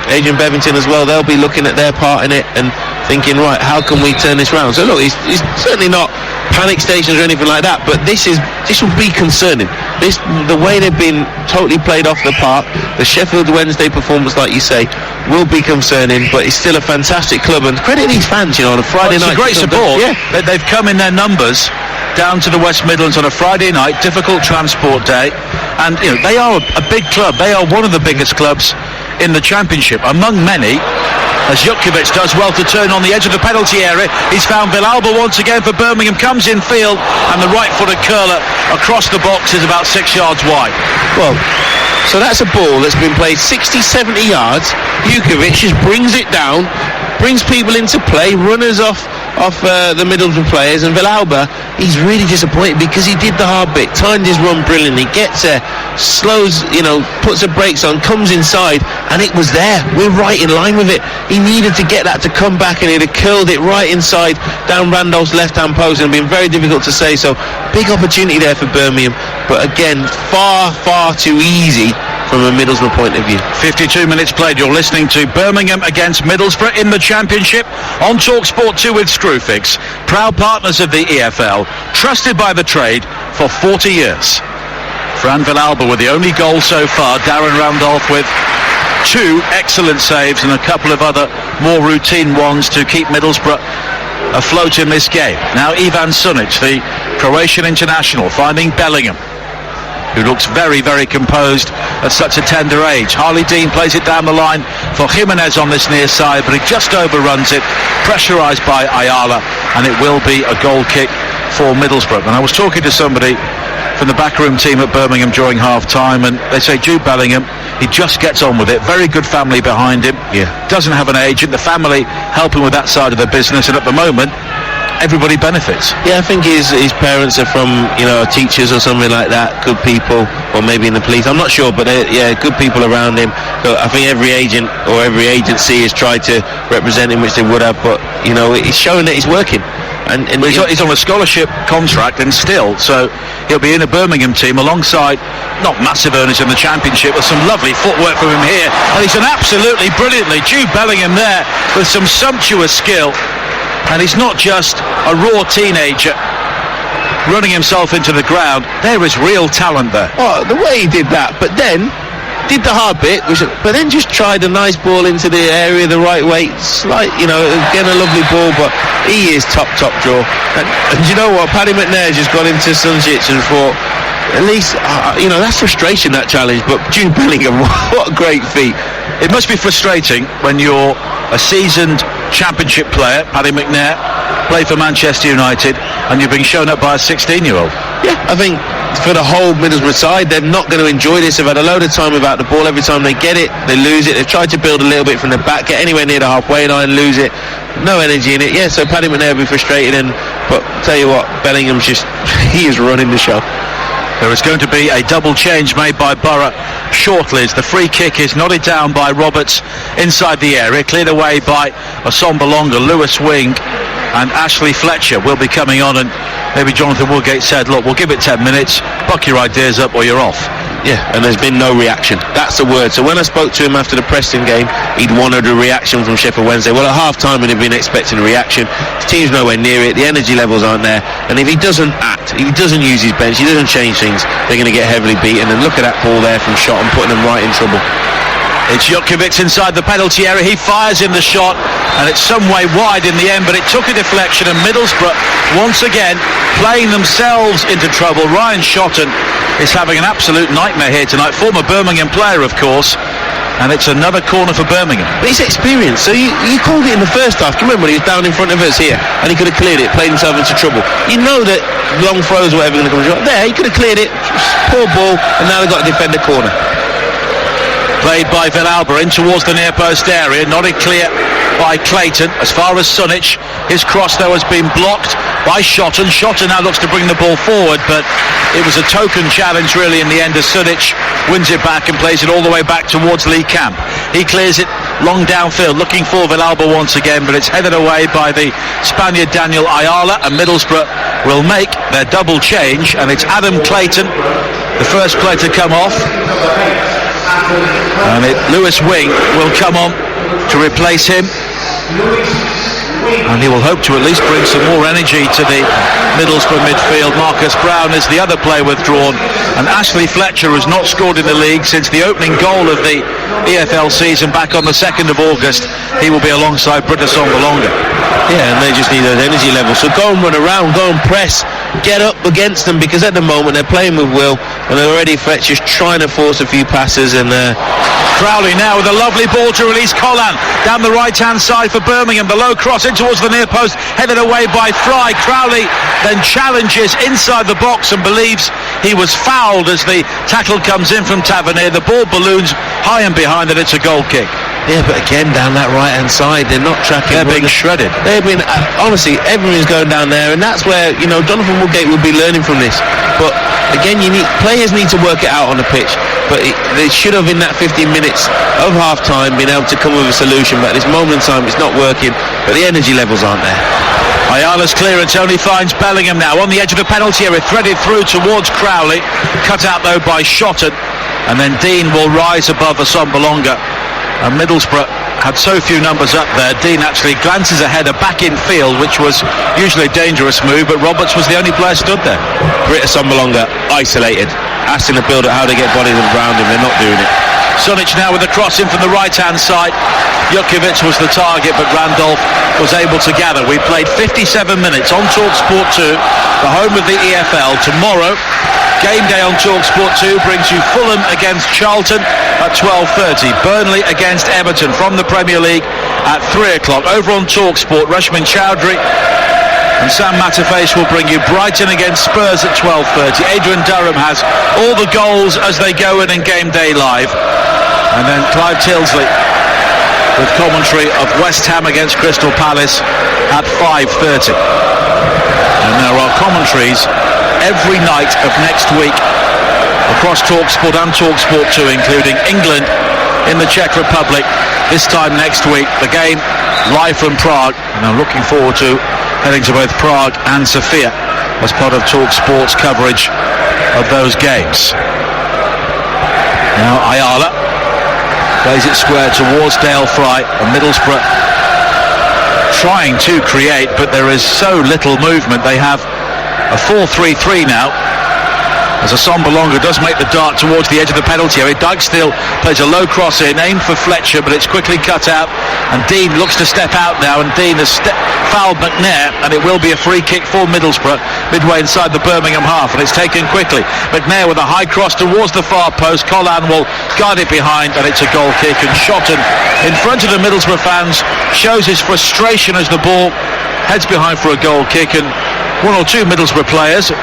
Adrian Bevington as well, they'll be looking at their part in it and thinking, right, how can we turn this round? So look, he's certainly not panic stations or anything like that, but this will be concerning. The way they've been totally played off the park, the Sheffield Wednesday performance, like you say, will be concerning, but it's still a fantastic club, and credit these fans, on a Friday night. It's a great support. They've come in their numbers down to the West Midlands on a Friday night, difficult transport day, and they are a big club. They are one of the biggest clubs in the Championship, among many, as Jutkiewicz does well to turn on the edge of the penalty area. He's found Villalba once again for Birmingham, comes in field, and the right-footed curler across the box is about 6 yards wide. Well, so that's a ball that's been played 60-70 yards. Jutkiewicz just brings it down, brings people into play, runners off the Middlesbrough players, and Villalba, he's really disappointed because he did the hard bit, timed his run brilliantly, gets there, slows, puts the brakes on, comes inside, and it was there. We're right in line with it. He needed to get that to come back, and he'd have curled it right inside down Randolph's left-hand post, and been very difficult to say. So big opportunity there for Birmingham, but again, far, far too easy from a Middlesbrough point of view. 52 minutes played. You're listening to Birmingham against Middlesbrough in the Championship on TalkSport 2 with Screwfix, proud partners of the EFL, trusted by the trade for 40 years. Fran Villalba with the only goal so far, Darren Randolph with 2 excellent saves and a couple of other more routine ones to keep Middlesbrough afloat in this game. Now Ivan Sunic, the Croatian international, finding Bellingham, who looks very, very composed at such a tender age. Harley Dean plays it down the line for Jimenez on this near side, but he just overruns it, pressurised by Ayala, and it will be a goal kick for Middlesbrough. And I was talking to somebody from the backroom team at Birmingham during half-time, and they say Jude Bellingham, he just gets on with it. Very good family behind him. Doesn't have an agent. The family helping with that side of the business, and at the moment, everybody benefits. I think his parents are from teachers or something like that, good people, or maybe in the police, I'm not sure, but good people around him. So I think every agent or every agency has tried to represent him, which they would have, but it's showing that he's working. And he's on a scholarship contract and still, so he'll be in a Birmingham team alongside not massive earners in the Championship, but some lovely footwork from him here, and he's done absolutely brilliantly. Jude Bellingham there with some sumptuous skill. And he's not just a raw teenager running himself into the ground. There is real talent there. Oh, the way he did that, but then did the hard bit, but then just tried a nice ball into the area the right way. Slight, again a lovely ball, but he is top draw. And you know what? Paddy McNair just got into Sunjic and thought, at least, that's frustration, that challenge. But Jude Bellingham, what a great feat. It must be frustrating when you're a seasoned championship player, Paddy McNair, play for Manchester United, and you're being shown up by a 16-year-old. Yeah, I think for the whole Middlesbrough side, they're not going to enjoy this. They've had a load of time without the ball. Every time they get it, they lose it. They've tried to build a little bit from the back, get anywhere near the halfway line, lose it. No energy in it. Yeah, so Paddy McNair will be frustrated. But tell you what, Bellingham's he is running the show. There is going to be a double change made by Borough shortly as the free kick is nodded down by Roberts inside the area, cleared away by Assombalonga. Lewis Wing and Ashley Fletcher will be coming on, and maybe Jonathan Woodgate said, look, we'll give it 10 minutes, buck your ideas up or you're off. Yeah, and there's been no reaction. That's the word. So when I spoke to him after the Preston game, he'd wanted a reaction from Sheffield Wednesday. Well, at half-time we'd have been expecting a reaction. The team's nowhere near it. The energy levels aren't there. And if he doesn't act, if he doesn't use his bench, he doesn't change things, they're going to get heavily beaten. And look at that ball there from Shot and putting them right in trouble. It's Jutkiewicz inside the penalty area. He fires in the shot, and it's some way wide in the end, but it took a deflection, and Middlesbrough once again playing themselves into trouble. Ryan Shotton is having an absolute nightmare here tonight. Former Birmingham player, of course, and it's another corner for Birmingham. But he's experienced, so you called it in the first half. Can you remember when he was down in front of us here, and he could have cleared it, played himself into trouble? You know that long throws or whatever are going to come short. There, he could have cleared it, poor ball, and now they've got to defend the corner. Played by Villalba in towards the near post area, nodded clear by Clayton as far as Sunjic. His cross though has been blocked by Shotton. Shotton now looks to bring the ball forward, but it was a token challenge really in the end as Sunjic wins it back and plays it all the way back towards Lee Camp. He clears it long downfield looking for Villalba once again, but it's headed away by the Spaniard Daniel Ayala, and Middlesbrough will make their double change, and it's Adam Clayton, the first player to come off. And Lewis Wing will come on to replace him, and he will hope to at least bring some more energy to the Middlesbrough midfield. Marcus Brown is the other player withdrawn, and Ashley Fletcher has not scored in the league since the opening goal of the EFL season back on the 2nd of August. He will be alongside Britta Assombalonga. Yeah, and they just need those energy levels. So go and run around, go and press, get up against them, because at the moment they're playing with will, and already Fletcher's trying to force a few passes. And Crowley now with a lovely ball to release Collan down the right hand side for Birmingham. The low cross in towards the near post, headed away by Fry. Crowley then challenges inside the box and believes he was fouled as the tackle comes in from Tavernier. The ball balloons high and behind, and it's a goal kick. Yeah, but again, down that right-hand side, they're not tracking. They're being shredded. They've been, honestly, everyone's going down there, and that's where, Jonathan Woodgate will be learning from this. But again, players need to work it out on the pitch. But they should have, in that 15 minutes of half-time, been able to come with a solution. But at this moment in time, it's not working. But the energy levels aren't there. Ayala's clearance only finds Bellingham now on the edge of the penalty area, threaded through towards Crowley. Cut out though by Shotton, and then Dean will rise above Assombalonga. And Middlesbrough had so few numbers up there. Dean actually glances ahead, a back in field, which was usually a dangerous move, but Roberts was the only player stood there. Britta Assombalonga isolated, asking the build-up how they get bodies around him. They're not doing it. Sunjic now with the cross in from the right-hand side. Jutkiewicz was the target, but Randolph was able to gather. We played 57 minutes on TalkSport 2, the home of the EFL. Tomorrow, game day on TalkSport 2 brings you Fulham against Charlton at 12:30. Burnley against Everton from the Premier League at 3 o'clock. Over on TalkSport, Rashmin Chowdhury and Sam Matterface will bring you Brighton against Spurs at 12:30. Adrian Durham has all the goals as they go in Game Day Live. And then Clive Tilsley with commentary of West Ham against Crystal Palace at 5:30. And there are commentaries every night of next week across TalkSport and TalkSport 2, including England in the Czech Republic this time next week. The game live from Prague, and I'm looking forward to heading to both Prague and Sofia as part of TalkSport's coverage of those games. Now Ayala plays it square towards Dale Fry, and Middlesbrough trying to create, but there is so little movement. They have a 4-3-3 now as Assombalonga does make the dart towards the edge of the penalty area. Dykestil plays a low cross in, aimed for Fletcher, but it's quickly cut out, and Dean looks to step out now, and Dean has fouled McNair, and it will be a free kick for Middlesbrough midway inside the Birmingham half, and it's taken quickly. McNair with a high cross towards the far post. Collan will guide it behind, and it's a goal kick, and Shotton in front of the Middlesbrough fans shows his frustration as the ball heads behind for a goal kick, and one or two Middlesbrough players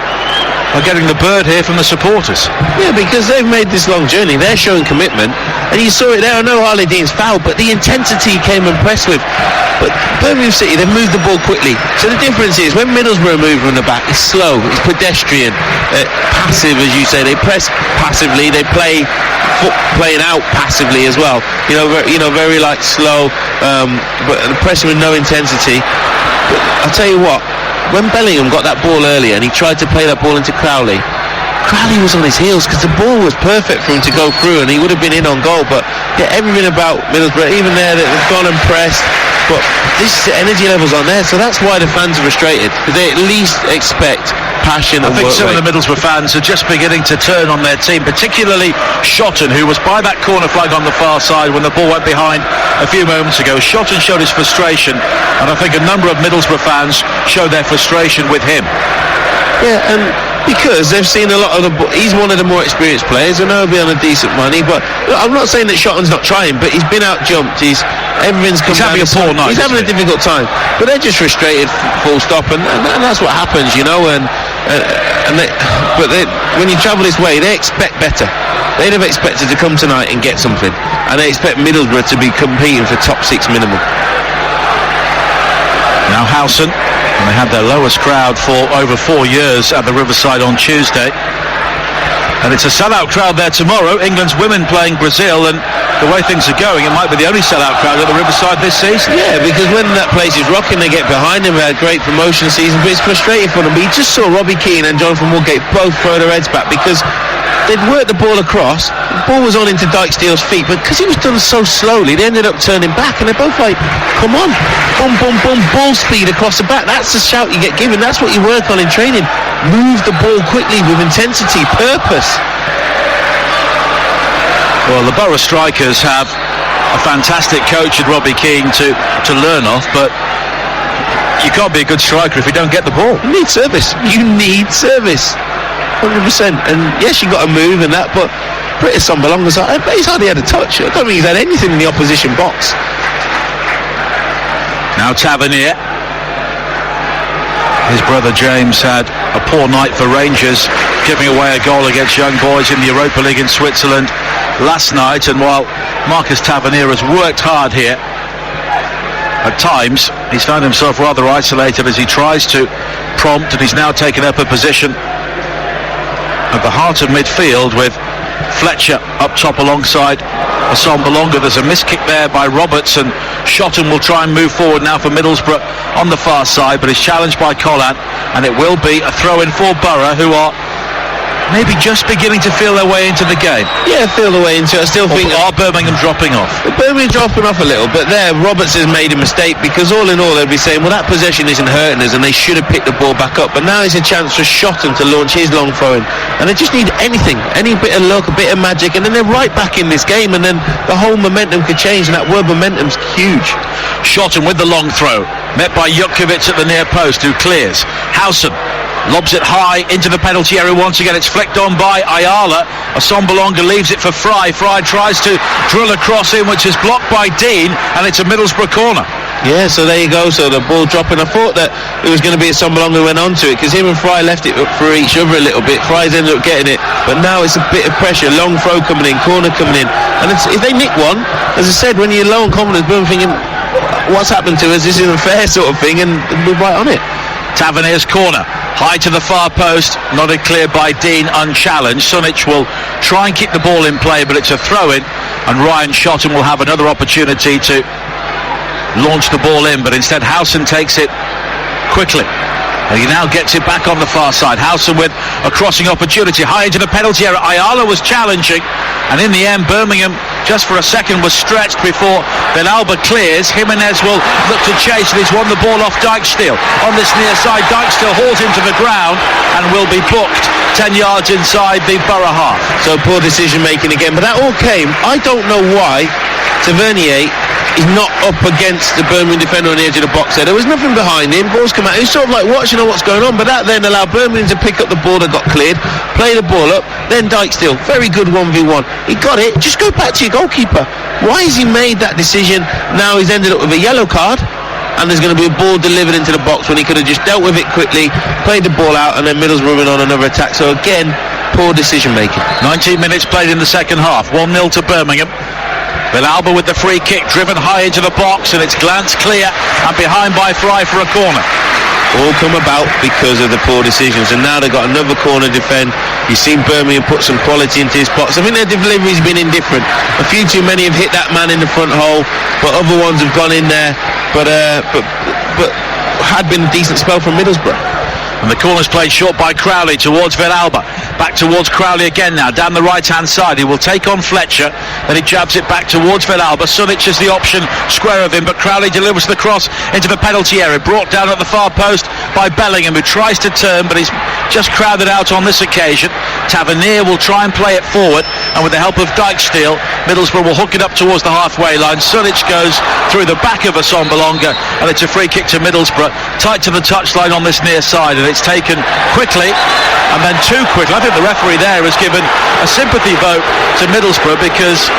are getting the bird here from the supporters. Yeah, because they've made this long journey. They're showing commitment, and you saw it there. I know Harley Dean's fouled, but the intensity he came impressed with. But Birmingham City, they've moved the ball quickly. So the difference is when Middlesbrough move from the back, it's slow, it's pedestrian, passive, as you say. They press passively, they playing out passively as well. Very like slow, but pressing with no intensity. But I'll tell you what. When Bellingham got that ball earlier and he tried to play that ball into Crowley was on his heels because the ball was perfect for him to go through and he would have been in on goal. But yeah, everything about Middlesbrough, even there, they've gone and pressed, but this energy levels aren't there, so that's why the fans are frustrated, because they at least expect passion. I think some of the Middlesbrough fans are just beginning to turn on their team, particularly Shotton, who was by that corner flag on the far side when the ball went behind a few moments ago. Shotton showed his frustration, and I think a number of Middlesbrough fans showed their frustration with him. Yeah, and because they've seen a lot of he's one of the more experienced players, and he'll be on a decent money. But I'm not saying that Shotton's not trying, but he's been out jumped. Everything's come down. He's having a poor night. He's having a difficult time, but they're just frustrated, full stop, and that's what happens, when you travel this way, they expect better. They'd have expected to come tonight and get something, and they expect Middlesbrough to be competing for top 6 minimum. Now Howson, and they had their lowest crowd for over 4 years at the Riverside on Tuesday. And it's a sellout crowd there tomorrow. England's women playing Brazil, and the way things are going, it might be the only sellout crowd at the Riverside this season. Yeah, because when that place is rocking, they get behind them. They had a great promotion season, but it's frustrating for them. But you just saw Robbie Keane and Jonathan Woodgate both throw their heads back because they'd worked the ball across. The ball was on into Dykestil's feet, but because he was done so slowly, they ended up turning back, and they're both like, come on, boom, boom, boom, ball speed across the back. That's the shout you get given. That's what you work on in training. Move the ball quickly with intensity, purpose. Well, the Borough strikers have a fantastic coach in Robbie Keane to learn off, but you can't be a good striker if you don't get the ball. You need service. 100%. And yes, you got to move and that, but British Assombalonga's like, he's hardly had a touch. I don't think he's had anything in the opposition box. Now Tavernier. His brother James had a poor night for Rangers, giving away a goal against Young Boys in the Europa League in Switzerland last night. And while Marcus Tavernier has worked hard here, at times he's found himself rather isolated as he tries to prompt, and he's now taken up a position at the heart of midfield with Fletcher up top alongside Assombalonga. There's a miss kick there by Roberts, and Shotton will try and move forward now for Middlesbrough on the far side, but is challenged by Collan, and it will be a throw-in for Borough, who are maybe just beginning to feel their way into the game. Yeah, feel their way into it. I still think... Are Birmingham dropping off? Birmingham dropping off a little, but there Roberts has made a mistake, because all in all they'll be saying, well, that possession isn't hurting us and they should have picked the ball back up. But now it's a chance for Shotton to launch his long throw in, and they just need anything, any bit of luck, a bit of magic, and then they're right back in this game, and then the whole momentum could change, and that word momentum's huge. Shotton with the long throw, met by Jutkovic at the near post, who clears. Howson lobs it high into the penalty area once again. It's flicked on by Ayala. Assombalonga leaves it for Fry. Fry tries to drill a cross in, which is blocked by Dean, and it's a Middlesbrough corner. Yeah, so there you go. So the ball dropping. I thought that it was going to be Assombalonga who went onto it, because him and Fry left it for each other a little bit. Fry's ended up getting it, but now it's a bit of pressure. Long throw coming in, corner coming in, and if they nick one, as I said, when you're low on confidence, we're thinking, what's happened to us? This isn't fair, sort of thing, and we're right on it. Tavernier's corner, high to the far post, nodded clear by Dean, unchallenged. Sunic will try and keep the ball in play, but it's a throw-in, and Ryan Shotton will have another opportunity to launch the ball in, but instead Howson takes it quickly. And he now gets it back on the far side. Howson with a crossing opportunity high into the penalty area. Ayala was challenging, and in the end Birmingham just for a second was stretched before Villalba clears. Jimenez will look to chase, and he's won the ball off Dijksteel. On this near side, Dijksteel hauls into the ground and will be booked 10 yards inside the Borough half. So poor decision making again, but that all came, I don't know why Tavernier is not up against the Birmingham defender on the edge of the box there. There was nothing behind him, balls come out, he's sort of like watching what's going on, but that then allowed Birmingham to pick up the ball that got cleared, play the ball up, then Dijksteel, very good 1v1, he got it, just go back to your goalkeeper. Why has he made that decision? Now he's ended up with a yellow card, and there's going to be a ball delivered into the box when he could have just dealt with it quickly, played the ball out, and then Middlesbrough on another attack. So again, poor decision making. 19 minutes played in the second half, 1-0 to Birmingham. Villalba with the free kick, driven high into the box, and it's glanced clear and behind by Fry for a corner. All come about because of the poor decisions, and now they've got another corner defend. You've seen Birmingham put some quality into his box. I think their delivery's been indifferent. A few too many have hit that man in the front hole, but other ones have gone in there. But had been a decent spell from Middlesbrough. And the corner's played short by Crowley towards Villalba. Back towards Crowley again now, down the right-hand side. He will take on Fletcher, then he jabs it back towards Villalba. Sunic is the option, square of him, but Crowley delivers the cross into the penalty area. Brought down at the far post by Bellingham, who tries to turn, but he's just crowded out on this occasion. Tavernier will try and play it forward, and with the help of Dijksteel, Middlesbrough will hook it up towards the halfway line. Sunic goes through the back of Assombalonga, and it's a free kick to Middlesbrough, tight to the touchline on this near side, and it's taken quickly, and then too quickly. I think the referee there has given a sympathy vote to Middlesbrough because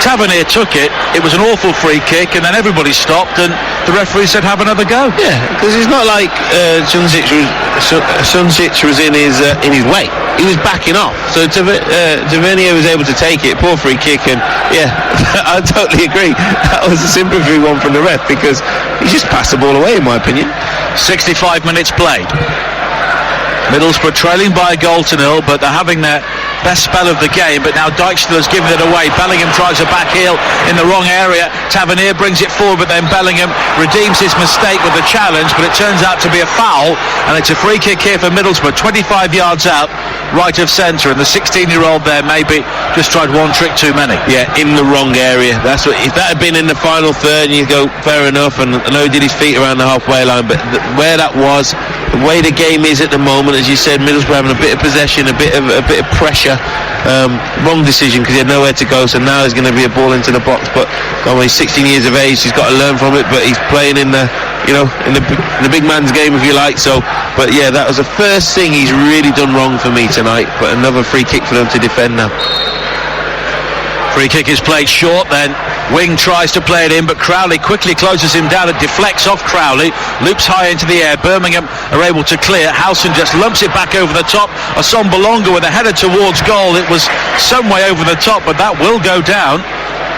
Tavernier took it, it was an awful free kick, and then everybody stopped and the referee said have another go. Yeah, because it's not like Sunsic was in his way. He was backing off, so Tavernier was able to take it. Poor free kick, and yeah, I totally agree. That was a sympathy one from the ref because he just passed the ball away, in my opinion. 65 minutes played. Middlesbrough trailing by a goal to nil, but they're having their best spell of the game, but now Dijksteel has given it away. Bellingham tries a back heel in the wrong area. Tavernier brings it forward, but then Bellingham redeems his mistake with the challenge, but it turns out to be a foul, and it's a free kick here for Middlesbrough, 25 yards out, right of centre, and the 16-year-old there maybe just tried one trick too many. Yeah, in the wrong area. That's what. If that had been in the final third, you go fair enough, and I know he did his feet around the halfway line, but where that was, the way the game is at the moment, as you said, Middlesbrough having a bit of possession, a bit of pressure. Wrong decision because he had nowhere to go, so now there's going to be a ball into the box, but he's 16 years of age, he's got to learn from it, but he's playing in the big man's game, if you like. So, but yeah, that was the first thing he's really done wrong for me tonight, but another free kick for them to defend now. Free kick is played short, then Wing tries to play it in, but Crowley quickly closes him down. It deflects off Crowley, loops high into the air. Birmingham are able to clear. Howson just lumps it back over the top. Assombalonga with a header towards goal. It was some way over the top, but that will go down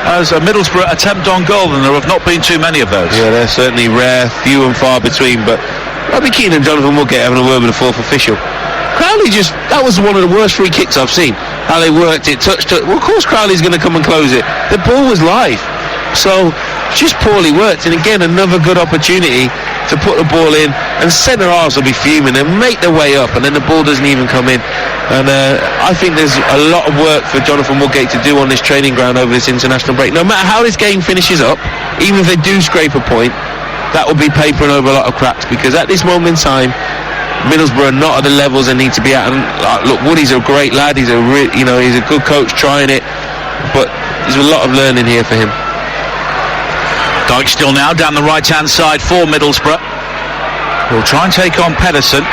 as a Middlesbrough attempt on goal, and there have not been too many of those. Yeah, they're certainly rare, few and far between, but I'd be keen on Jonathan Woodgate having a word with the fourth official. Crowley that was one of the worst free kicks I've seen. How they worked it, touched it. Well, of course Crowley's going to come and close it. The ball was live. So, just poorly worked. And again, another good opportunity to put the ball in. And centre halves will be fuming and make their way up. And then the ball doesn't even come in. And I think there's a lot of work for Jonathan Woodgate to do on this training ground over this international break. No matter how this game finishes up, even if they do scrape a point, that will be papering over a lot of cracks. Because at this moment in time, Middlesbrough are not at the levels they need to be at. And look, Woody's a great lad. He's he's a good coach trying it, but there's a lot of learning here for him. Dijksteel now down the right-hand side for Middlesbrough. He'll try and take on Pedersen.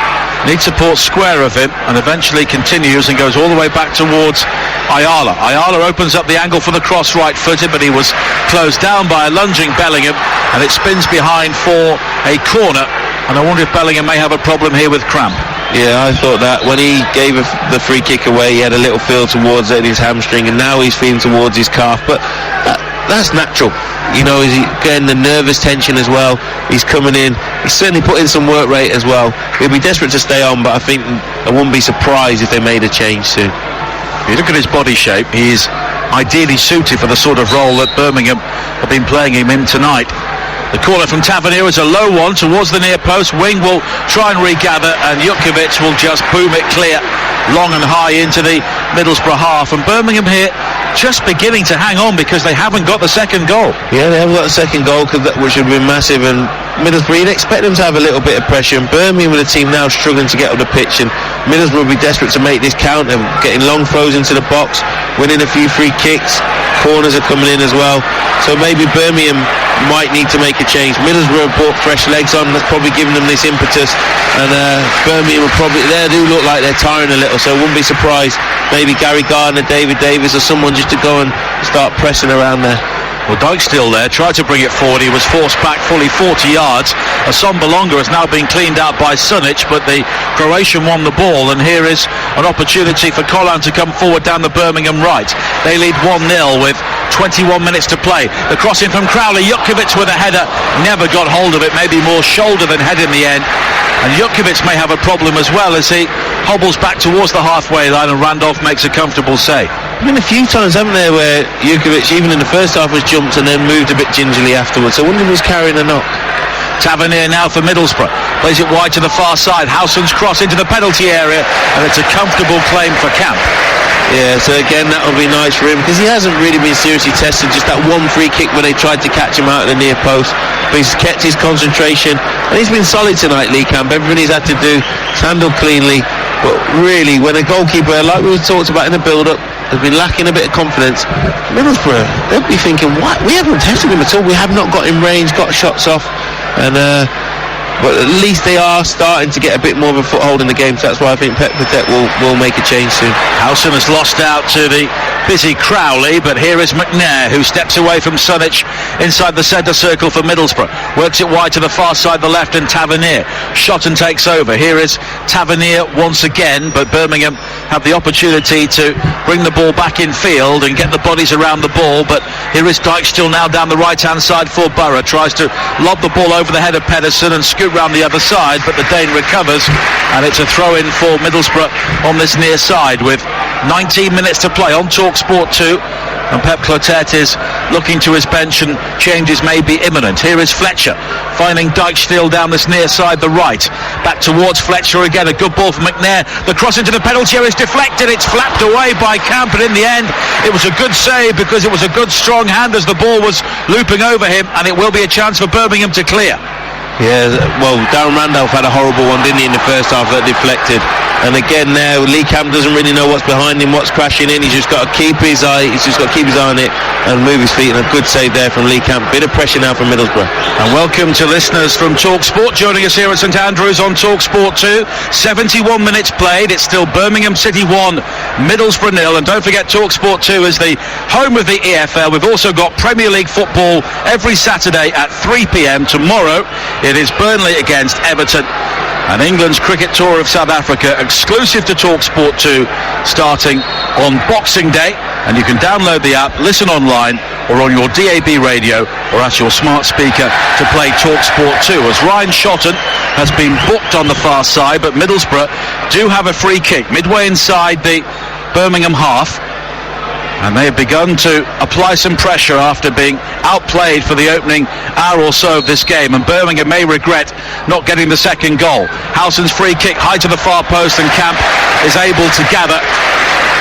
Needs support square of him, and eventually continues and goes all the way back towards Ayala. Ayala opens up the angle for the cross, right-footed, but he was closed down by a lunging Bellingham, and it spins behind for a corner. And I wonder if Bellingham may have a problem here with cramp. Yeah, I thought that when he gave the free kick away, he had a little feel towards it in his hamstring, and now he's feeling towards his calf. But that's natural. Is he getting the nervous tension as well? He's coming in. He's certainly put in some work rate as well. He'll be desperate to stay on, but I think I wouldn't be surprised if they made a change soon. If you look at his body shape, he's ideally suited for the sort of role that Birmingham have been playing him in tonight. The corner from Tavernier is a low one towards the near post. Wing will try and regather, and Jutkiewicz will just boom it clear long and high into the Middlesbrough half. And Birmingham here just beginning to hang on because they haven't got the second goal. Yeah, they haven't got the second goal, which would have been massive. And Middlesbrough, you'd expect them to have a little bit of pressure. And Birmingham, with the team now struggling to get up the pitch, and Middlesbrough will be desperate to make this count. And getting long throws into the box, winning a few free kicks, corners are coming in as well. So maybe Birmingham might need to make a change. Middlesbrough have brought fresh legs on, that's probably giving them this impetus, and Birmingham will probably, they do look like they're tiring a little, so I wouldn't be surprised maybe Gary Gardner, David Davis or someone just to go and start pressing around there. Well, Dyke's still there, tried to bring it forward, he was forced back fully 40 yards. Asombalonga has now been cleaned out by Sunic, but the Croatian won the ball, and here is an opportunity for Collan to come forward down the Birmingham right. They lead 1-0 with 21 minutes to play. The crossing from Crowley, Jutkiewicz with a header, never got hold of it, maybe more shoulder than head in the end. And Jutkiewicz may have a problem as well as he hobbles back towards the halfway line, and Randolph makes a comfortable save. Been a few times, haven't there, where Jutkiewicz, even in the first half, was jumped and then moved a bit gingerly afterwards. I wonder if he was carrying a knock. Tavernier now for Middlesbrough, plays it wide to the far side. Howson's cross into the penalty area, and it's a comfortable claim for Camp. Yeah, so again, that will be nice for him, because he hasn't really been seriously tested. Just that one free kick where they tried to catch him out of the near post, but he's kept his concentration, and he's been solid tonight, Lee Camp. Everything he's had to do, he's handled cleanly, but really, when a goalkeeper, like we talked about in the build-up, has been lacking a bit of confidence, Middlesbrough, they'll be thinking, what? We haven't tested him at all. We have not got in range, got shots off, and but at least they are starting to get a bit more of a foothold in the game, so that's why I think Pep Patek will make a change soon. Howson has lost out to the busy Crowley, but here is McNair, who steps away from Sunic inside the centre circle for Middlesbrough, works it wide to the far side, the left, and Tavernier shot and takes over. Here is Tavernier once again, but Birmingham have the opportunity to bring the ball back in field and get the bodies around the ball. But here is Dyke still now down the right hand side for Borough, tries to lob the ball over the head of Pedersen and scoot round the other side, but the Dane recovers, and it's a throw in for Middlesbrough on this near side with 19 minutes to play on TalkSport 2, and Pep Clotet is looking to his bench, and changes may be imminent. Here is Fletcher finding Dyke still down this near side, the right, back towards Fletcher again. A good ball for McNair, the cross into the penalty area is deflected, it's flapped away by Camp, and in the end it was a good save because it was a good strong hand as the ball was looping over him, and it will be a chance for Birmingham to clear. Yeah, well, Darren Randolph had a horrible one, didn't he, in the first half that deflected. And again now, Lee Camp doesn't really know what's behind him, what's crashing in. He's just got to keep his eye. He's just got to keep his eye on it and move his feet. And a good save there from Lee Camp. Bit of pressure now from Middlesbrough. And welcome to listeners from TalkSport joining us here at St Andrews on TalkSport 2. 71 minutes played. It's still Birmingham City 1, Middlesbrough 0. And don't forget, TalkSport 2 is the home of the EFL. We've also got Premier League football every Saturday at 3 p.m. Tomorrow it is Burnley against Everton. And England's cricket tour of South Africa, exclusive to TalkSport 2, starting on Boxing Day. And you can download the app, listen online, or on your DAB radio, or at your smart speaker to play TalkSport 2. As Ryan Shotton has been booked on the far side, but Middlesbrough do have a free kick midway inside the Birmingham half. And they have begun to apply some pressure after being outplayed for the opening hour or so of this game, and Birmingham may regret not getting the second goal. Howson's free kick high to the far post, and Camp is able to gather.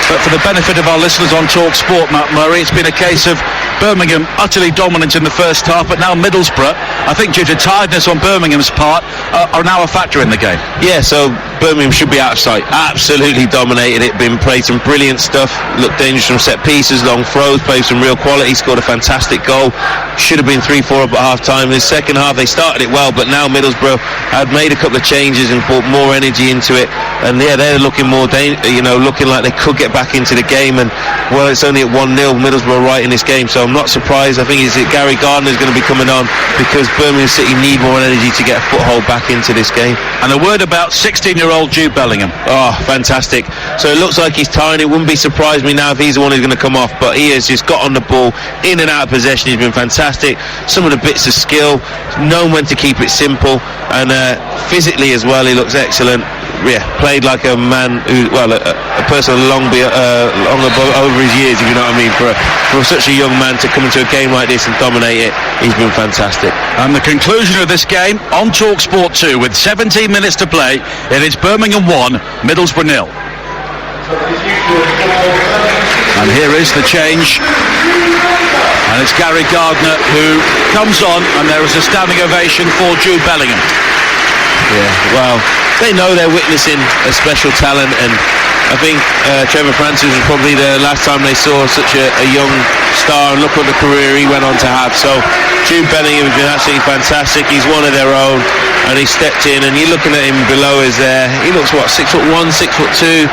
But for the benefit of our listeners on TalkSport, Matt Murray, it's been a case of Birmingham utterly dominant in the first half, but now Middlesbrough, I think due to tiredness on Birmingham's part, are now a factor in the game. Yeah, so Birmingham should be out of sight. Absolutely dominated it, played some brilliant stuff, looked dangerous from set pieces, long throws, played some real quality, scored a fantastic goal. Should have been 3-4 up at half time. In the second half they started it well, but now Middlesbrough had made a couple of changes and brought more energy into it, and yeah, they're looking more looking like they could get back into the game. And well, it's only at 1-0, Middlesbrough right in this game, so I'm not surprised. I think Gary Gardner is going to be coming on because Birmingham City need more energy to get a foothold back into this game. And a word about 16-year-old Jude Bellingham. Oh, fantastic. So it looks like he's tiring. It wouldn't be surprised me now if he's the one who's going to come off, but he has just got on the ball, in and out of possession. He's been fantastic. Some of the bits of skill, known when to keep it simple, and physically as well he looks excellent. played like a man who, a person long above over his years, if you know what I mean. For such a young man to come into a game like this and dominate it, he's been fantastic. And the conclusion of this game on TalkSport 2 with 17 minutes to play. It is Birmingham 1, Middlesbrough 0. And here is the change. And it's Gary Gardner who comes on, and there is a standing ovation for Jude Bellingham. Yeah, well, they know they're witnessing a special talent, and I think Trevor Francis was probably the last time they saw such a young star, and look what the career he went on to have. So Jude Bellingham has been absolutely fantastic. He's one of their own, and he stepped in, and you're looking at him below us there. He looks, 6'1", 6'2".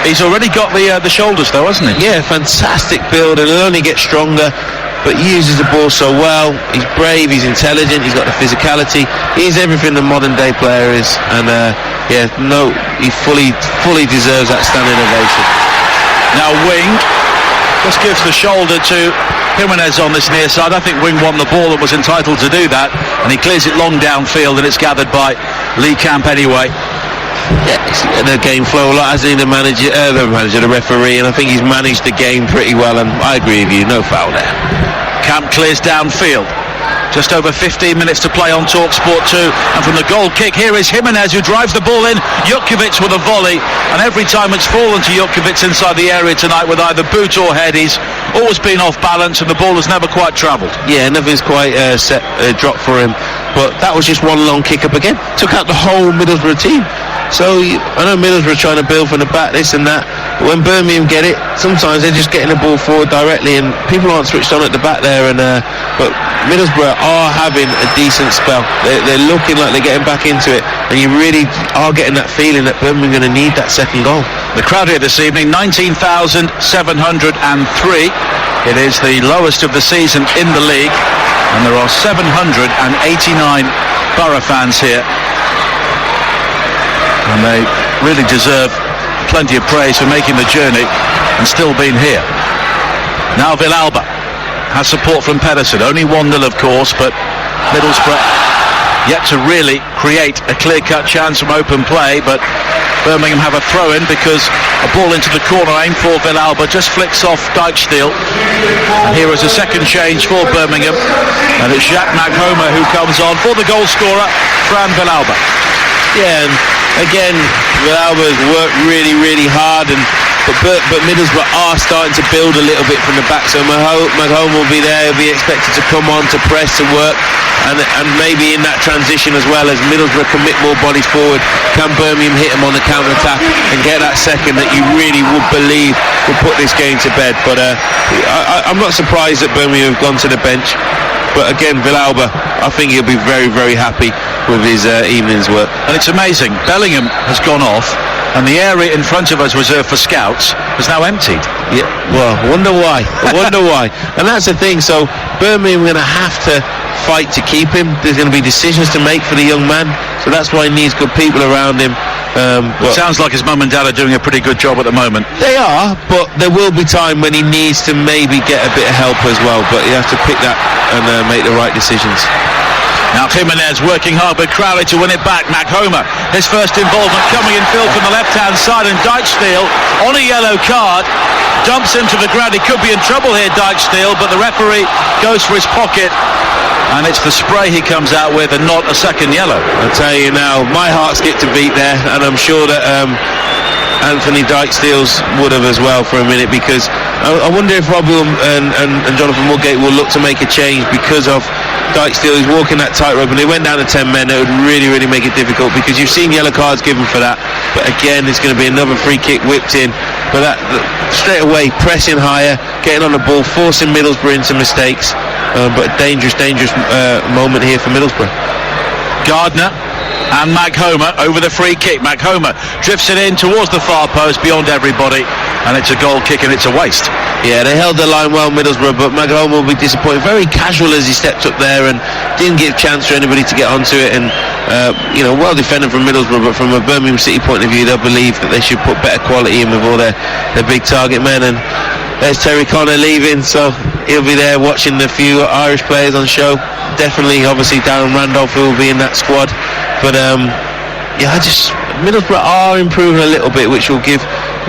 He's already got the shoulders though, hasn't he? Yeah, fantastic build, and he'll only get stronger, but uses the ball so well. He's brave, he's intelligent, he's got the physicality. He's everything the modern day player is, and he fully deserves that standing ovation. Now Wing just gives the shoulder to Jimenez on this near side. I think Wing won the ball and was entitled to do that, and he clears it long downfield, and it's gathered by Lee Camp anyway. Yeah, the game flow a lot, hasn't he, the referee, and I think he's managed the game pretty well, and I agree with you, no foul there. Camp clears downfield. Just over 15 minutes to play on TalkSport 2, and from the goal kick, here is Jimenez who drives the ball in. Jutkiewicz with a volley, and every time it's fallen to Jutkiewicz inside the area tonight with either boot or head, he's always been off balance, and the ball has never quite travelled. Yeah, nothing's quite dropped for him, but that was just one long kick up again. Took out the whole Middlesbrough team. So I know Middlesbrough trying to build from the back, this and that, but when Birmingham get it, sometimes they're just getting the ball forward directly, and people aren't switched on at the back there. But Middlesbrough are having a decent spell. They're looking like they're getting back into it, and you really are getting that feeling that Birmingham are going to need that second goal. The crowd here this evening, 19,703. It is the lowest of the season in the league, and there are 789 Borough fans here. And they really deserve plenty of praise for making the journey and still being here. Now Villalba has support from Pedersen. Only 1-0 of course, but Middlesbrough yet to really create a clear-cut chance from open play, but Birmingham have a throw-in because a ball into the corner aimed for Villalba just flicks off Dijksteel. And here is a second change for Birmingham, and it's Jacques Maghomer who comes on for the goal scorer, Fran Villalba. Yeah, and again, Villalba's worked really, really hard, but Middlesbrough are starting to build a little bit from the back, so Maghomer will be there. He'll be expected to come on, to press, to work, and maybe in that transition as well, as Middlesbrough commit more bodies forward, can Birmingham hit them on the counter-attack and get that second that you really would believe will put this game to bed. But I'm not surprised that Birmingham have gone to the bench. But again, Villalba, I think he'll be very, very happy with his evening's work. And it's amazing, Bellingham has gone off, and the area in front of us reserved for scouts is now emptied. Yeah, well, I wonder why. And that's the thing, so Birmingham are going to have to fight to keep him. There's going to be decisions to make for the young man, so that's why he needs good people around him. It sounds like his mum and dad are doing a pretty good job at the moment. They are, but there will be time when he needs to maybe get a bit of help as well, but he has to pick that and make the right decisions. Now Jimenez working hard with Crowley to win it back. Maghomer, his first involvement coming in field from the left-hand side, and Dijksteel on a yellow card dumps him to the ground. He could be in trouble here, Dijksteel, but the referee goes for his pocket, and it's the spray he comes out with and not a second yellow. I'll tell you now, my heart skipped a beat there, and I'm sure that Anthony Dijksteel's would have as well for a minute, because I wonder if Rob and Jonathan Woodgate will look to make a change because of Dijksteel. He's walking that tightrope, and they went down to 10 men. It would really, really make it difficult, because you've seen yellow cards given for that, but again it's going to be another free kick whipped in. But that straight away, pressing higher, getting on the ball, forcing Middlesbrough into mistakes, but a dangerous moment here for Middlesbrough. Gardner and Maghomer over the free kick. Maghomer drifts it in towards the far post beyond everybody, and it's a goal kick, and it's a waste. Yeah, they held the line well, Middlesbrough, but Maghomer will be disappointed. Very casual as he stepped up there and didn't give chance for anybody to get onto it, and well defended from Middlesbrough, but from a Birmingham City point of view, they'll believe that they should put better quality in with all their big target men. And there's Terry Connor leaving, so he'll be there watching the few Irish players on show. Definitely, obviously, Darren Randolph, who will be in that squad. But Middlesbrough are improving a little bit, which will give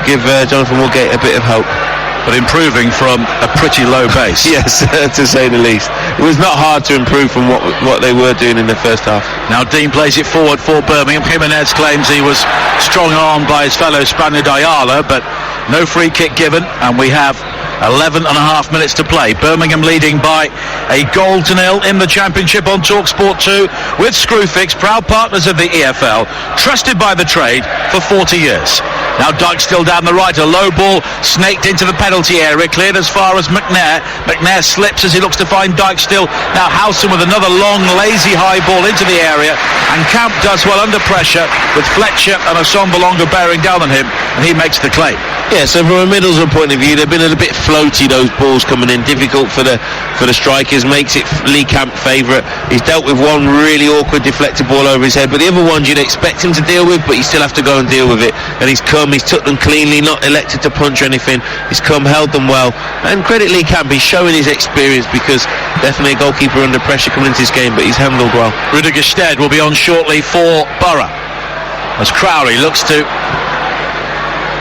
Jonathan Woodgate a bit of hope. But improving from a pretty low base. Yes, to say the least. It was not hard to improve from what they were doing in the first half. Now Dean plays it forward for Birmingham. Jimenez claims he was strong-armed by his fellow Spaniard Ayala, but no free kick given, and we have 11 and a half minutes to play. Birmingham leading by a 1-0 in the Championship on TalkSport 2 with Screwfix, proud partners of the EFL, trusted by the trade for 40 years. Now Dyke still down the right, a low ball snaked into the penalty area, cleared as far as McNair. McNair slips as he looks to find Dyke still. Now Howson with another long, lazy high ball into the area, and Camp does well under pressure with Fletcher and Assombalonga bearing down on him, and he makes the claim. Yeah, so from a Middlesbrough point of view, they've been a little bit floaty, those balls coming in, difficult for the strikers, makes it Lee Camp favourite. He's dealt with one really awkward deflected ball over his head, but the other ones you'd expect him to deal with, but you still have to go and deal with it. And he's took them cleanly, not elected to punch or anything. He's held them well, and credit Lee Camp, he's showing his experience, because definitely a goalkeeper under pressure coming into this game, but he's handled well. Rudiger Stead will be on shortly for Borough as Crowley looks to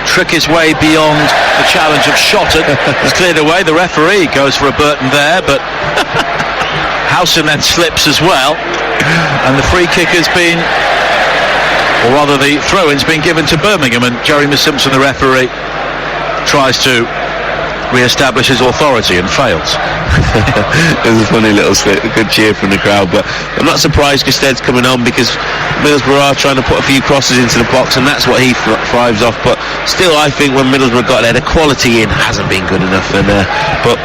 trick his way beyond the challenge of Shotton. He's cleared away. The referee goes for a Burton there, but Howson then slips as well, and the free kick has been, or rather the throw-in's been given to Birmingham, and Jeremy Simpson, the referee, tries to re-establish his authority and fails. It was a funny little slip, a good cheer from the crowd, but I'm not surprised Gested's coming on, because Middlesbrough are trying to put a few crosses into the box, and that's what he thrives off. But still, I think when Middlesbrough got there, the quality in hasn't been good enough, and but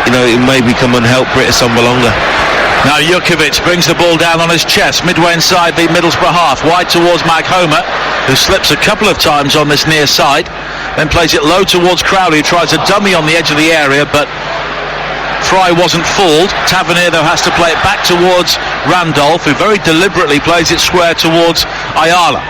you know, it may become unhelped Britta Assombalonga. Now Jukovic brings the ball down on his chest, midway inside the Middlesbrough half, wide towards Mike Homer, who slips a couple of times on this near side, then plays it low towards Crowley, who tries a dummy on the edge of the area, but Fry wasn't fooled. Tavernier, though, has to play it back towards Randolph, who very deliberately plays it square towards Ayala.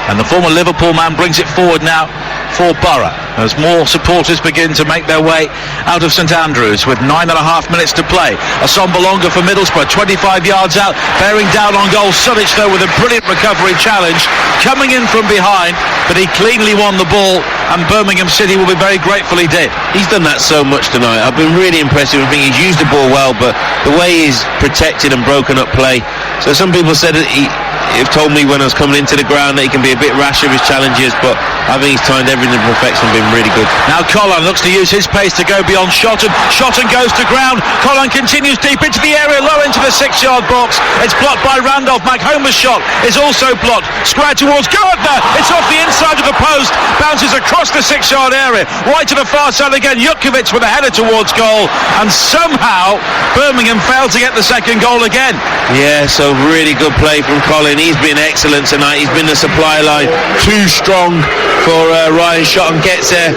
And the former Liverpool man brings it forward now for Borough, as more supporters begin to make their way out of St Andrews with 9.5 minutes to play. Assombalonga for Middlesbrough, 25 yards out, bearing down on goal. Sudic, though, with a brilliant recovery challenge, coming in from behind, but he cleanly won the ball, and Birmingham City will be very grateful he did. He's done that so much tonight. I've been really impressed with him. I think he's used the ball well, but the way he's protected and broken up play. So some people said that he've told me when I was coming into the ground that he can be a bit rash of his challenges, but I think he's timed everything to perfection and been really good. Now Colin looks to use his pace to go beyond Shotton. Shotton goes to ground. Colin continues deep into the area, low into the 6-yard box. It's blocked by Randolph. Mike Homer's shot is also blocked. Square towards Gardner. It's off the inside of the post. Bounces across the 6-yard area. Wide to the far side again. Jukovic with a header towards goal. And somehow Birmingham failed to get the second goal again. Yeah, so really good play from Colin. He's been excellent tonight. He's been the supply line. Too strong for Ryan Shotton. Gets there.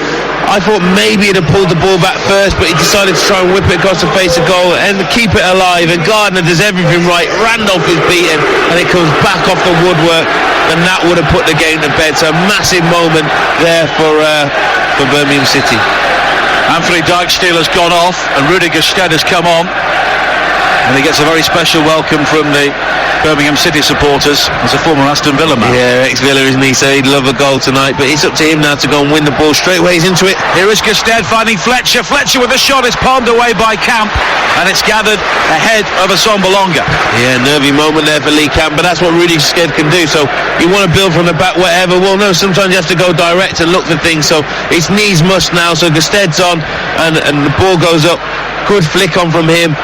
I thought maybe he'd have pulled the ball back first, but he decided to try and whip it across the face of goal and keep it alive. And Gardner does everything right. Randolph is beaten, and it comes back off the woodwork, and that would have put the game to bed. So a massive moment there for Birmingham City. Anthony Dijksteel has gone off, and Rudiger Stead has come on, and he gets a very special welcome from the Birmingham City supporters as a former Aston Villa man. Yeah, ex-Villa, isn't he? So he'd love a goal tonight, but it's up to him now to go and win the ball straight away. He's into it. Here is Gestede finding Fletcher. Fletcher with a shot is palmed away by Camp, and it's gathered ahead of Assombalonga. Yeah, nervy moment there for Lee Camp, but that's what Rudy Gestede can do. So you want to build from the back, whatever. Well, no, sometimes you have to go direct and look for things. So it's knees must now. So Gestede's on, and the ball goes up. Good flick on from him.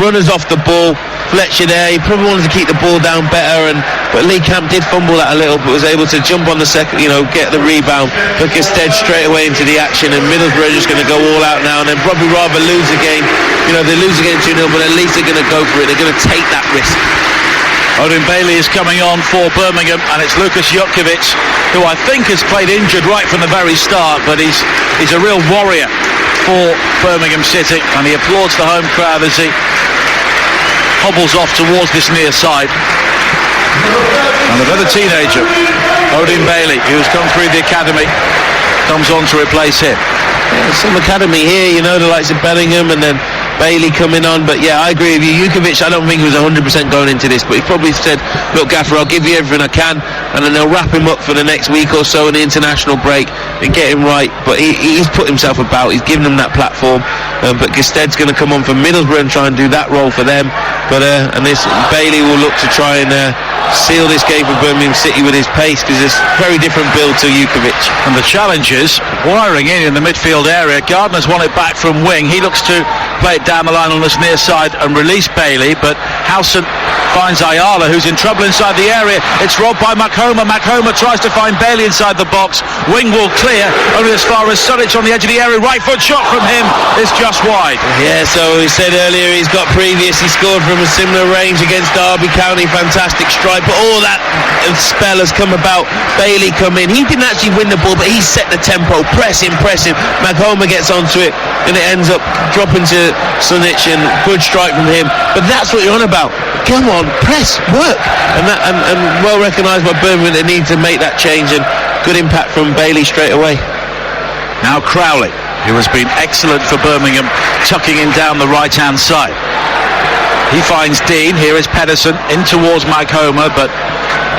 Runners off the ball. Fletcher there, he probably wanted to keep the ball down better, but Lee Camp did fumble that a little, but was able to jump on the second, get the rebound. But Gestede straight away into the action, and Middlesbrough are just going to go all out now, and then probably rather lose again. They lose again 2-0, but at least they're going to go for it. They're going to take that risk. Odin Bailey is coming on for Birmingham, and it's Lucas Jukovic, who I think has played injured right from the very start, but he's a real warrior for Birmingham City, and he applauds the home crowd as he hobbles off towards this near side. And another teenager, Odin Bailey, who's come through the academy, comes on to replace him. Yeah, some academy here, the likes of Bellingham, and then Bailey coming on, but yeah, I agree with you. Jukovic, I don't think he was 100% going into this, but he probably said, look Gaffer, I'll give you everything I can, and then they'll wrap him up for the next week or so in the international break and get him right. But he's put himself about, he's given them that platform, but Gested's going to come on for Middlesbrough and try and do that role for them. But and this Bailey will look to try and seal this game for Birmingham City with his pace, because it's a very different build to Jukovic. And the challengers wiring in the midfield area. Gardner's won it back from wing. He looks to play it down the line on this near side and release Bailey, but Howson finds Ayala, who's in trouble inside the area. It's robbed by Makhoma. Makhoma tries to find Bailey inside the box. Wing will clear only as far as Sunic on the edge of the area. Right foot shot from him is just wide. Yeah, so we said earlier he's got previous. He scored from a similar range against Derby County. Fantastic strike, but all that spell has come about. Bailey come in. He didn't actually win the ball, but he set the tempo. Press him. Makhoma gets onto it, and it ends up dropping to Sunic, and good strike from him. But that's what you're on about. Come on, press, work, and well recognised by Birmingham. They need to make that change, and good impact from Bailey straight away. Now Crowley, who has been excellent for Birmingham, tucking in down the right-hand side. He finds Dean. Here is Pedersen in towards Makhoma, but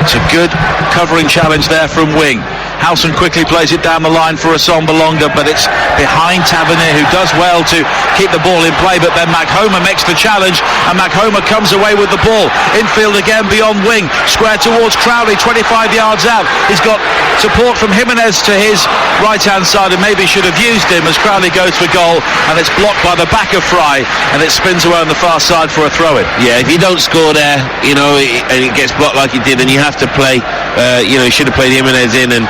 it's a good covering challenge there from wing. Howson quickly plays it down the line for Assombalonga, but it's behind Tavernier, who does well to keep the ball in play, but then Makhoma makes the challenge, and Makhoma comes away with the ball. Infield again beyond wing, square towards Crowley, 25 yards out. He's got support from Jimenez to his right-hand side, and maybe should have used him as Crowley goes for goal, and it's blocked by the back of Fry, and it spins away on the far side for a throw-in. Yeah, if you don't score there, and it gets blocked like he did, then you have to play, he should have played Jimenez in, and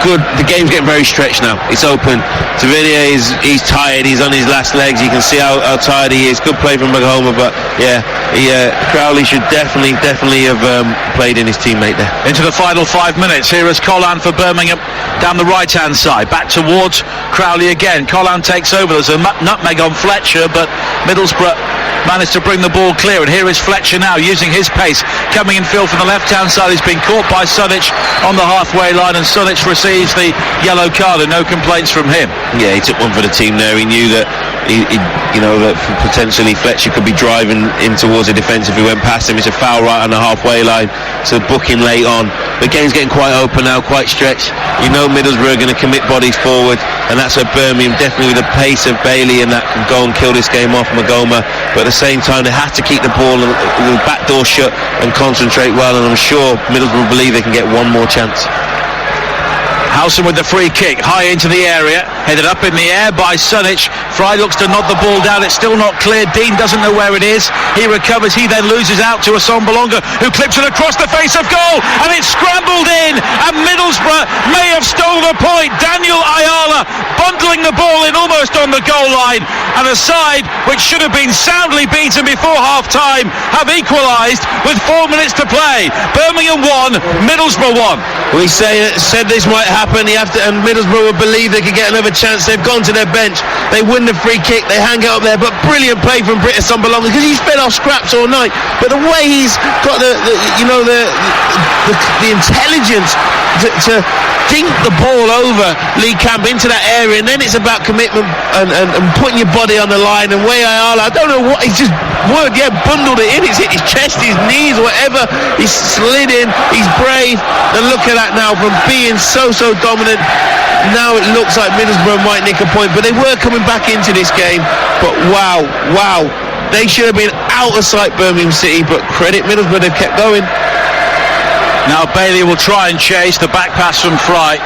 good. The game's getting very stretched now. It's open. Tavernier he's tired. He's on his last legs. You can see how tired he is. Good play from Makhoma, but yeah, Crowley should definitely have played in his teammate there. Into the final 5 minutes. Here is Collan for Birmingham down the right-hand side. Back towards Crowley again. Collan takes over. There's a nutmeg on Fletcher, but Middlesbrough managed to bring the ball clear, and here is Fletcher now using his pace, coming in field from the left-hand side. He's been caught by Sunic on the halfway line, and Sunic receives the yellow card, and no complaints from him. Yeah, he took one for the team there. He knew that that potentially Fletcher could be driving in towards the defence if he went past him. It's a foul right on the halfway line, so booking late on. The game's getting quite open now, quite stretched. Middlesbrough are going to commit bodies forward, and that's where Birmingham, definitely with the pace of Bailey, and that can go and kill this game off Makhoma. But at the same time, they have to keep the ball and the back door shut and concentrate well, and I'm sure Middlesbrough believe they can get one more chance. Howson with the free kick, high into the area, headed up in the air by Sunic. Fry looks to nod the ball down, it's still not clear. Dean doesn't know where it is. He recovers, he then loses out to Assombalonga, who clips it across the face of goal, and it's scrambled in, and Middlesbrough may have stolen a point. Daniel Ayala bundling the ball in almost on the goal line, and a side which should have been soundly beaten before half-time have equalised with 4 minutes to play. Birmingham 1, Middlesbrough 1. We said this might happen, and Middlesbrough will believe they could get another chance. They've gone to their bench, they win the free kick, they hang it up there, but brilliant play from Britt Assombalonga, because he's fed off scraps all night, but the way he's got the intelligence to dink the ball over Lee Camp into that area, and then it's about commitment and putting your body on the line. And Way Ayala, I don't know what, he's just bundled it in. It's hit his chest, his knees, whatever. He's slid in, he's brave, and look at that now, from being so dominant, now it looks like Middlesbrough might nick a point, but they were coming back into this game. But wow, they should have been out of sight, Birmingham City, but credit Middlesbrough, they've kept going. Now Bailey will try and chase the back pass from Fry,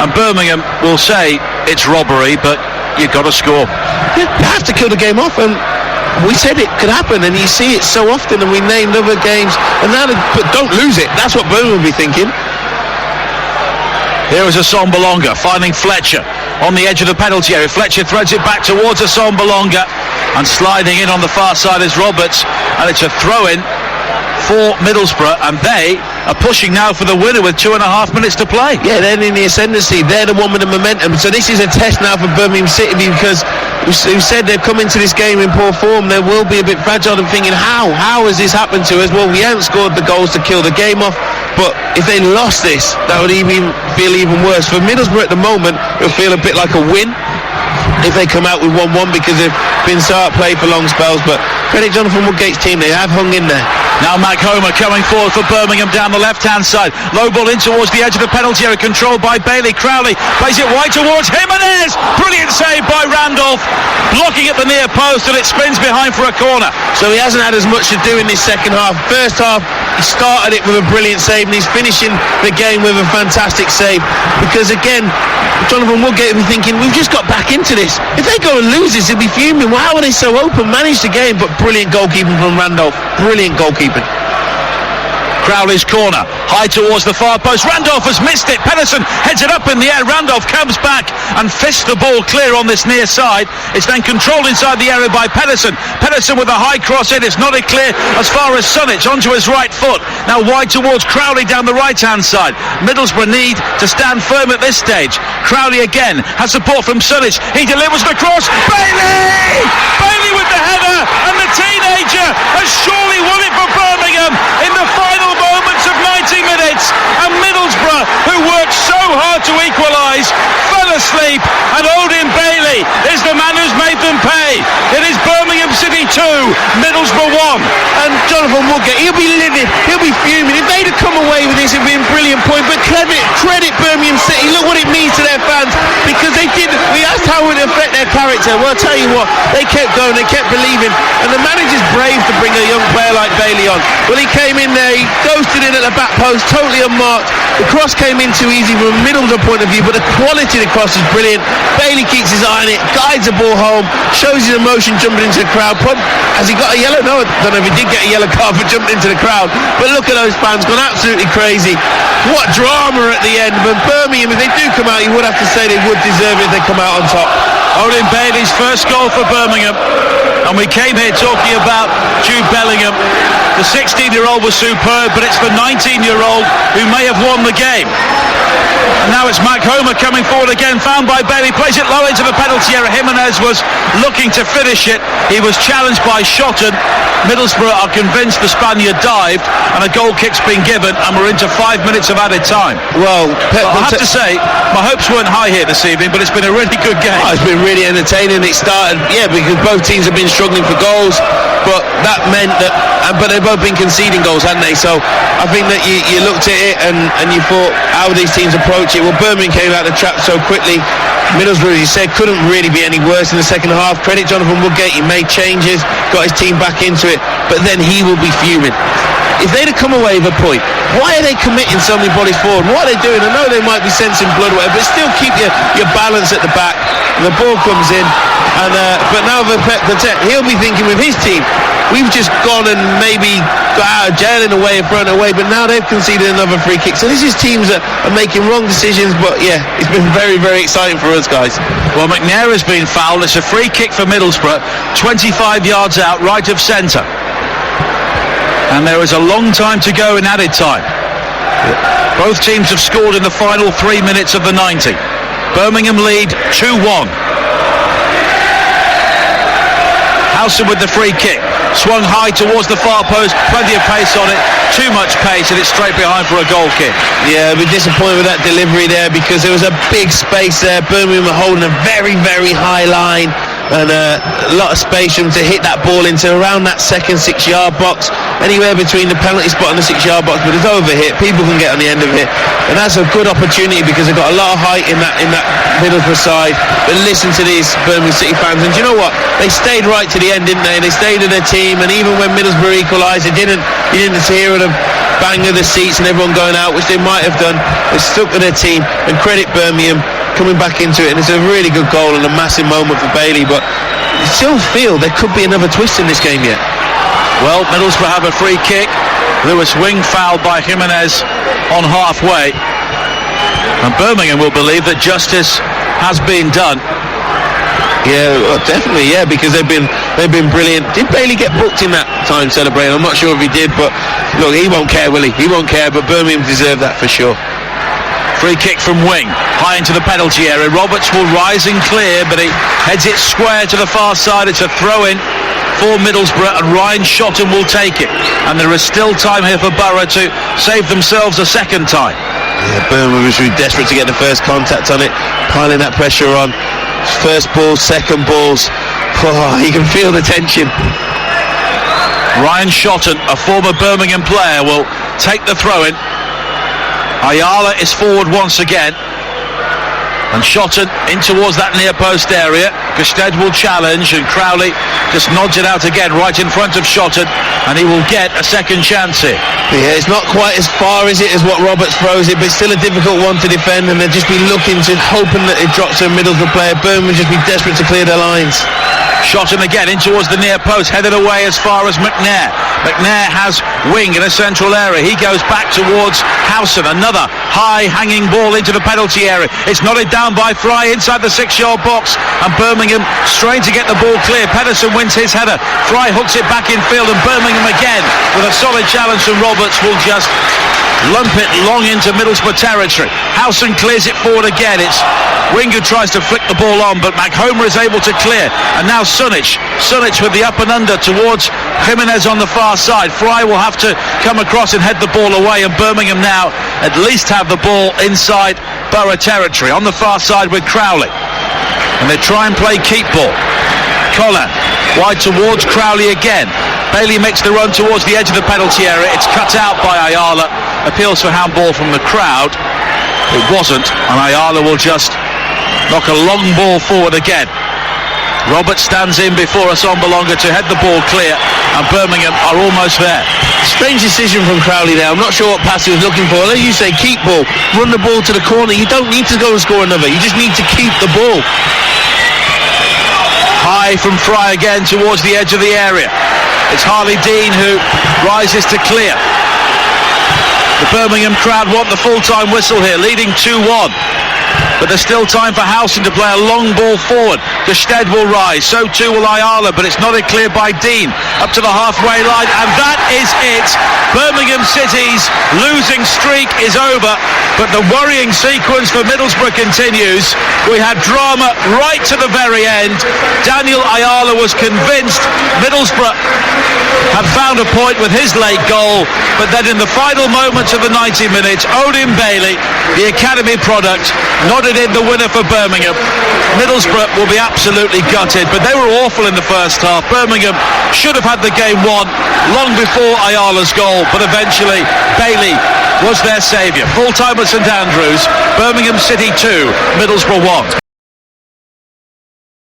and Birmingham will say it's robbery, but you've got to score. You have to kill the game off, and we said it could happen, and you see it so often, and we named other games, and now but don't lose it. That's what Birmingham will be thinking. Here is Assombalonga finding Fletcher on the edge of the penalty area. Fletcher threads it back towards Assombalonga, and sliding in on the far side is Roberts, and it's a throw-in for Middlesbrough, and they are pushing now for the winner with 2.5 minutes to play. Yeah, they're in the ascendancy. They're the one with the momentum. So this is a test now for Birmingham City, because we said they've come into this game in poor form. They will be a bit fragile and thinking, how has this happened to us? Well, we haven't scored the goals to kill the game off, but if they lost this, that would feel even worse. For Middlesbrough at the moment, it'll feel a bit like a win. if they come out with 1-1 because they've been so outplayed for long spells. But credit Jonathan Woodgate's team, they have hung in there. Now Mac Homer coming forward for Birmingham down the left-hand side. Low ball in towards the edge of the penalty area, controlled by Bailey. Crowley plays it wide towards Jimenez. Brilliant save by Randolph, blocking at the near post, and it spins behind for a corner. So he hasn't had as much to do in this second half. First half, he started it with a brilliant save, and he's finishing the game with a fantastic save. Because again, Jonathan Woodgate will be thinking, we've just got back into this. If they go and lose this, they'll be fuming. Well, how are they so open? Managed the game, but brilliant goalkeeping from Randolph. Brilliant goalkeeping. Crowley's corner, high towards the far post. Randolph has missed it. Pedersen heads it up in the air. Randolph comes back and fists the ball clear on this near side. It's then controlled inside the area by Pedersen. Pedersen with a high cross in. It's not clear as far as Sunic onto his right foot. Now wide towards Crowley down the right-hand side. Middlesbrough need to stand firm at this stage. Crowley again has support from Sunic. He delivers the cross. Bailey! Bailey with the header, and the teenager has surely won it for Birmingham in the final moments of 90 minutes, and Middlesbrough, who worked so hard to equalise, fell asleep, and Odin Bailey is the man who's made them pay. It is Birmingham City 2, Middlesbrough 1. And Jonathan Woodgate, he'll be livid, he'll be fuming. If they'd have come away with this, it'd be a brilliant point. But credit Birmingham City, look what it means to their fans, because they did. We asked how it would affect their character. Well, I'll tell you what, they kept going, they kept believing, and the manager's brave to bring a young player like Bailey on. Well, he came in there, he ghosted in at the back post, totally unmarked. The cross came in too easy from a Middlesbrough point of view, but the quality of the cross is brilliant. Bailey keeps his eye on it, guides the ball home, shows his emotion jumping into the crowd. Has he got a yellow? No, I don't know if he did get a yellow card for jumping into the crowd, but look at those fans gone absolutely crazy. What drama at the end. But Birmingham, if they do come out, you would have to say they would deserve it if they come out on top. Odin Bailey's first goal for Birmingham, and we came here talking about Jude Bellingham. The 16-year-old was superb, but it's the 19-year-old who may have won the game. And now it's Mac Homer coming forward again, found by Bailey, plays it low into the penalty area. Jimenez was looking to finish it. He was challenged by Shotton. Middlesbrough are convinced the Spaniard dived, and a goal kick's been given, and we're into 5 minutes of added time. Well, I have to say, my hopes weren't high here this evening, but it's been a really good game. It's been really entertaining. It started, because both teams have been struggling for goals, but that meant that, but they've both been conceding goals, haven't they? So I think that you looked at it and you thought, how these teams approach it? Well, Birmingham came out of the trap so quickly. Middlesbrough, as you said, couldn't really be any worse in the second half. Credit Jonathan Woodgate, he made changes, got his team back into it, but then he will be fuming. If they'd have come away with a point, why are they committing so many bodies forward? What are they doing? I know they might be sensing blood or whatever, but still keep your balance at the back. The ball comes in, and but now he'll be thinking with his team, we've just gone and maybe got out of jail in a way and thrown it away, but now they've conceded another free kick. So this is teams that are making wrong decisions, but it's been very, very exciting for us guys. Well, McNair has been fouled. It's a free kick for Middlesbrough, 25 yards out, right of centre. And there is a long time to go in added time. Both teams have scored in the final 3 minutes of the 90. Birmingham lead 2-1. Howson with the free kick, swung high towards the far post, plenty of pace on it, too much pace, and it's straight behind for a goal kick. Yeah, I'll be disappointed with that delivery there, because there was a big space there. Birmingham were holding a very, very high line, and a lot of space for them to hit that ball into around that second 6-yard box, anywhere between the penalty spot and the 6-yard box, but it's overhit. People can get on the end of it, and that's a good opportunity because they've got a lot of height in that Middlesbrough side. But listen to these Birmingham City fans, and do you know what? They stayed right to the end, didn't they? They stayed with their team, and even when Middlesbrough equalised, you didn't hear them bang of the seats and everyone going out, which they might have done. They stuck with their team, and credit Birmingham coming back into it, and it's a really good goal and a massive moment for Bailey, but you still feel there could be another twist in this game yet. Well, Middlesbrough have a free kick. Lewis Wing fouled by Jimenez on halfway, and Birmingham will believe that justice has been done. Yeah, well, definitely, because they've been brilliant. Did Bailey get booked in that time celebrating? I'm not sure if he did, but look, he won't care, will he? He won't care, but Birmingham deserve that for sure. Free kick from Wing, high into the penalty area. Roberts will rise and clear, but he heads it square to the far side. It's a throw-in for Middlesbrough, and Ryan Shotton will take it. And there is still time here for Borough to save themselves a second time. Yeah, Birmingham was really desperate to get the first contact on it, piling that pressure on. First balls, second balls. Oh, you can feel the tension. Ryan Shotton, a former Birmingham player, will take the throw-in. Ayala is forward once again. And Shotton in towards that near post area. Gusted will challenge, and Crowley just nods it out again right in front of Shotton, and he will get a second chance here. Yeah, it's not quite as far as what Roberts throws it, but it's still a difficult one to defend, and they'll just be looking to hoping that it drops to a Middlesbrough player. Birmingham just be desperate to clear their lines. Shotton again in towards the near post, headed away as far as McNair. McNair has wing in a central area. He goes back towards Howson. Another high hanging ball into the penalty area. It's nodded down by Fry inside the 6-yard box, and Birmingham strain to get the ball clear. Pedersen wins his header. Fry hooks it back in field, and Birmingham again with a solid challenge from Roberts will just lump it long into Middlesbrough territory. Howson clears it forward again. It's Wing who tries to flick the ball on, but McHomer is able to clear, and now Sunic with the up and under towards Jimenez on the far side. Fry will have to come across and head the ball away, and Birmingham now at least have the ball inside Borough territory on the far side with Crowley, and they try and play keep ball. Colin wide towards Crowley again. Bailey makes the run towards the edge of the penalty area. It's cut out by Ayala. Appeals for handball from the crowd. It wasn't, and Ayala will just knock a long ball forward again. Roberts stands in before Assombalonga to head the ball clear, and Birmingham are almost there. Strange decision from Crowley there. I'm not sure what pass he was looking for. As you say, keep ball, run the ball to the corner. You don't need to go and score another. You just need to keep the ball. High from Fry again towards the edge of the area. It's Harley Dean who rises to clear. The Birmingham crowd want the full-time whistle here, leading 2-1. But there's still time for Howson to play a long ball forward. Gusted will rise, so too will Ayala, but it's nodded clear by Dean up to the halfway line, and that is it. Birmingham City's losing streak is over, but the worrying sequence for Middlesbrough continues. We had drama right to the very end. Daniel Ayala was convinced Middlesbrough had found a point with his late goal, but then in the final moments of the 90 minutes, Odin Bailey, the academy product, nodded in the winner for Birmingham. Middlesbrough will be absolutely gutted, but they were awful in the first half. Birmingham should have had the game won long before Ayala's goal, but eventually Bailey was their saviour. Full time at St Andrews. Birmingham City 2, Middlesbrough 1.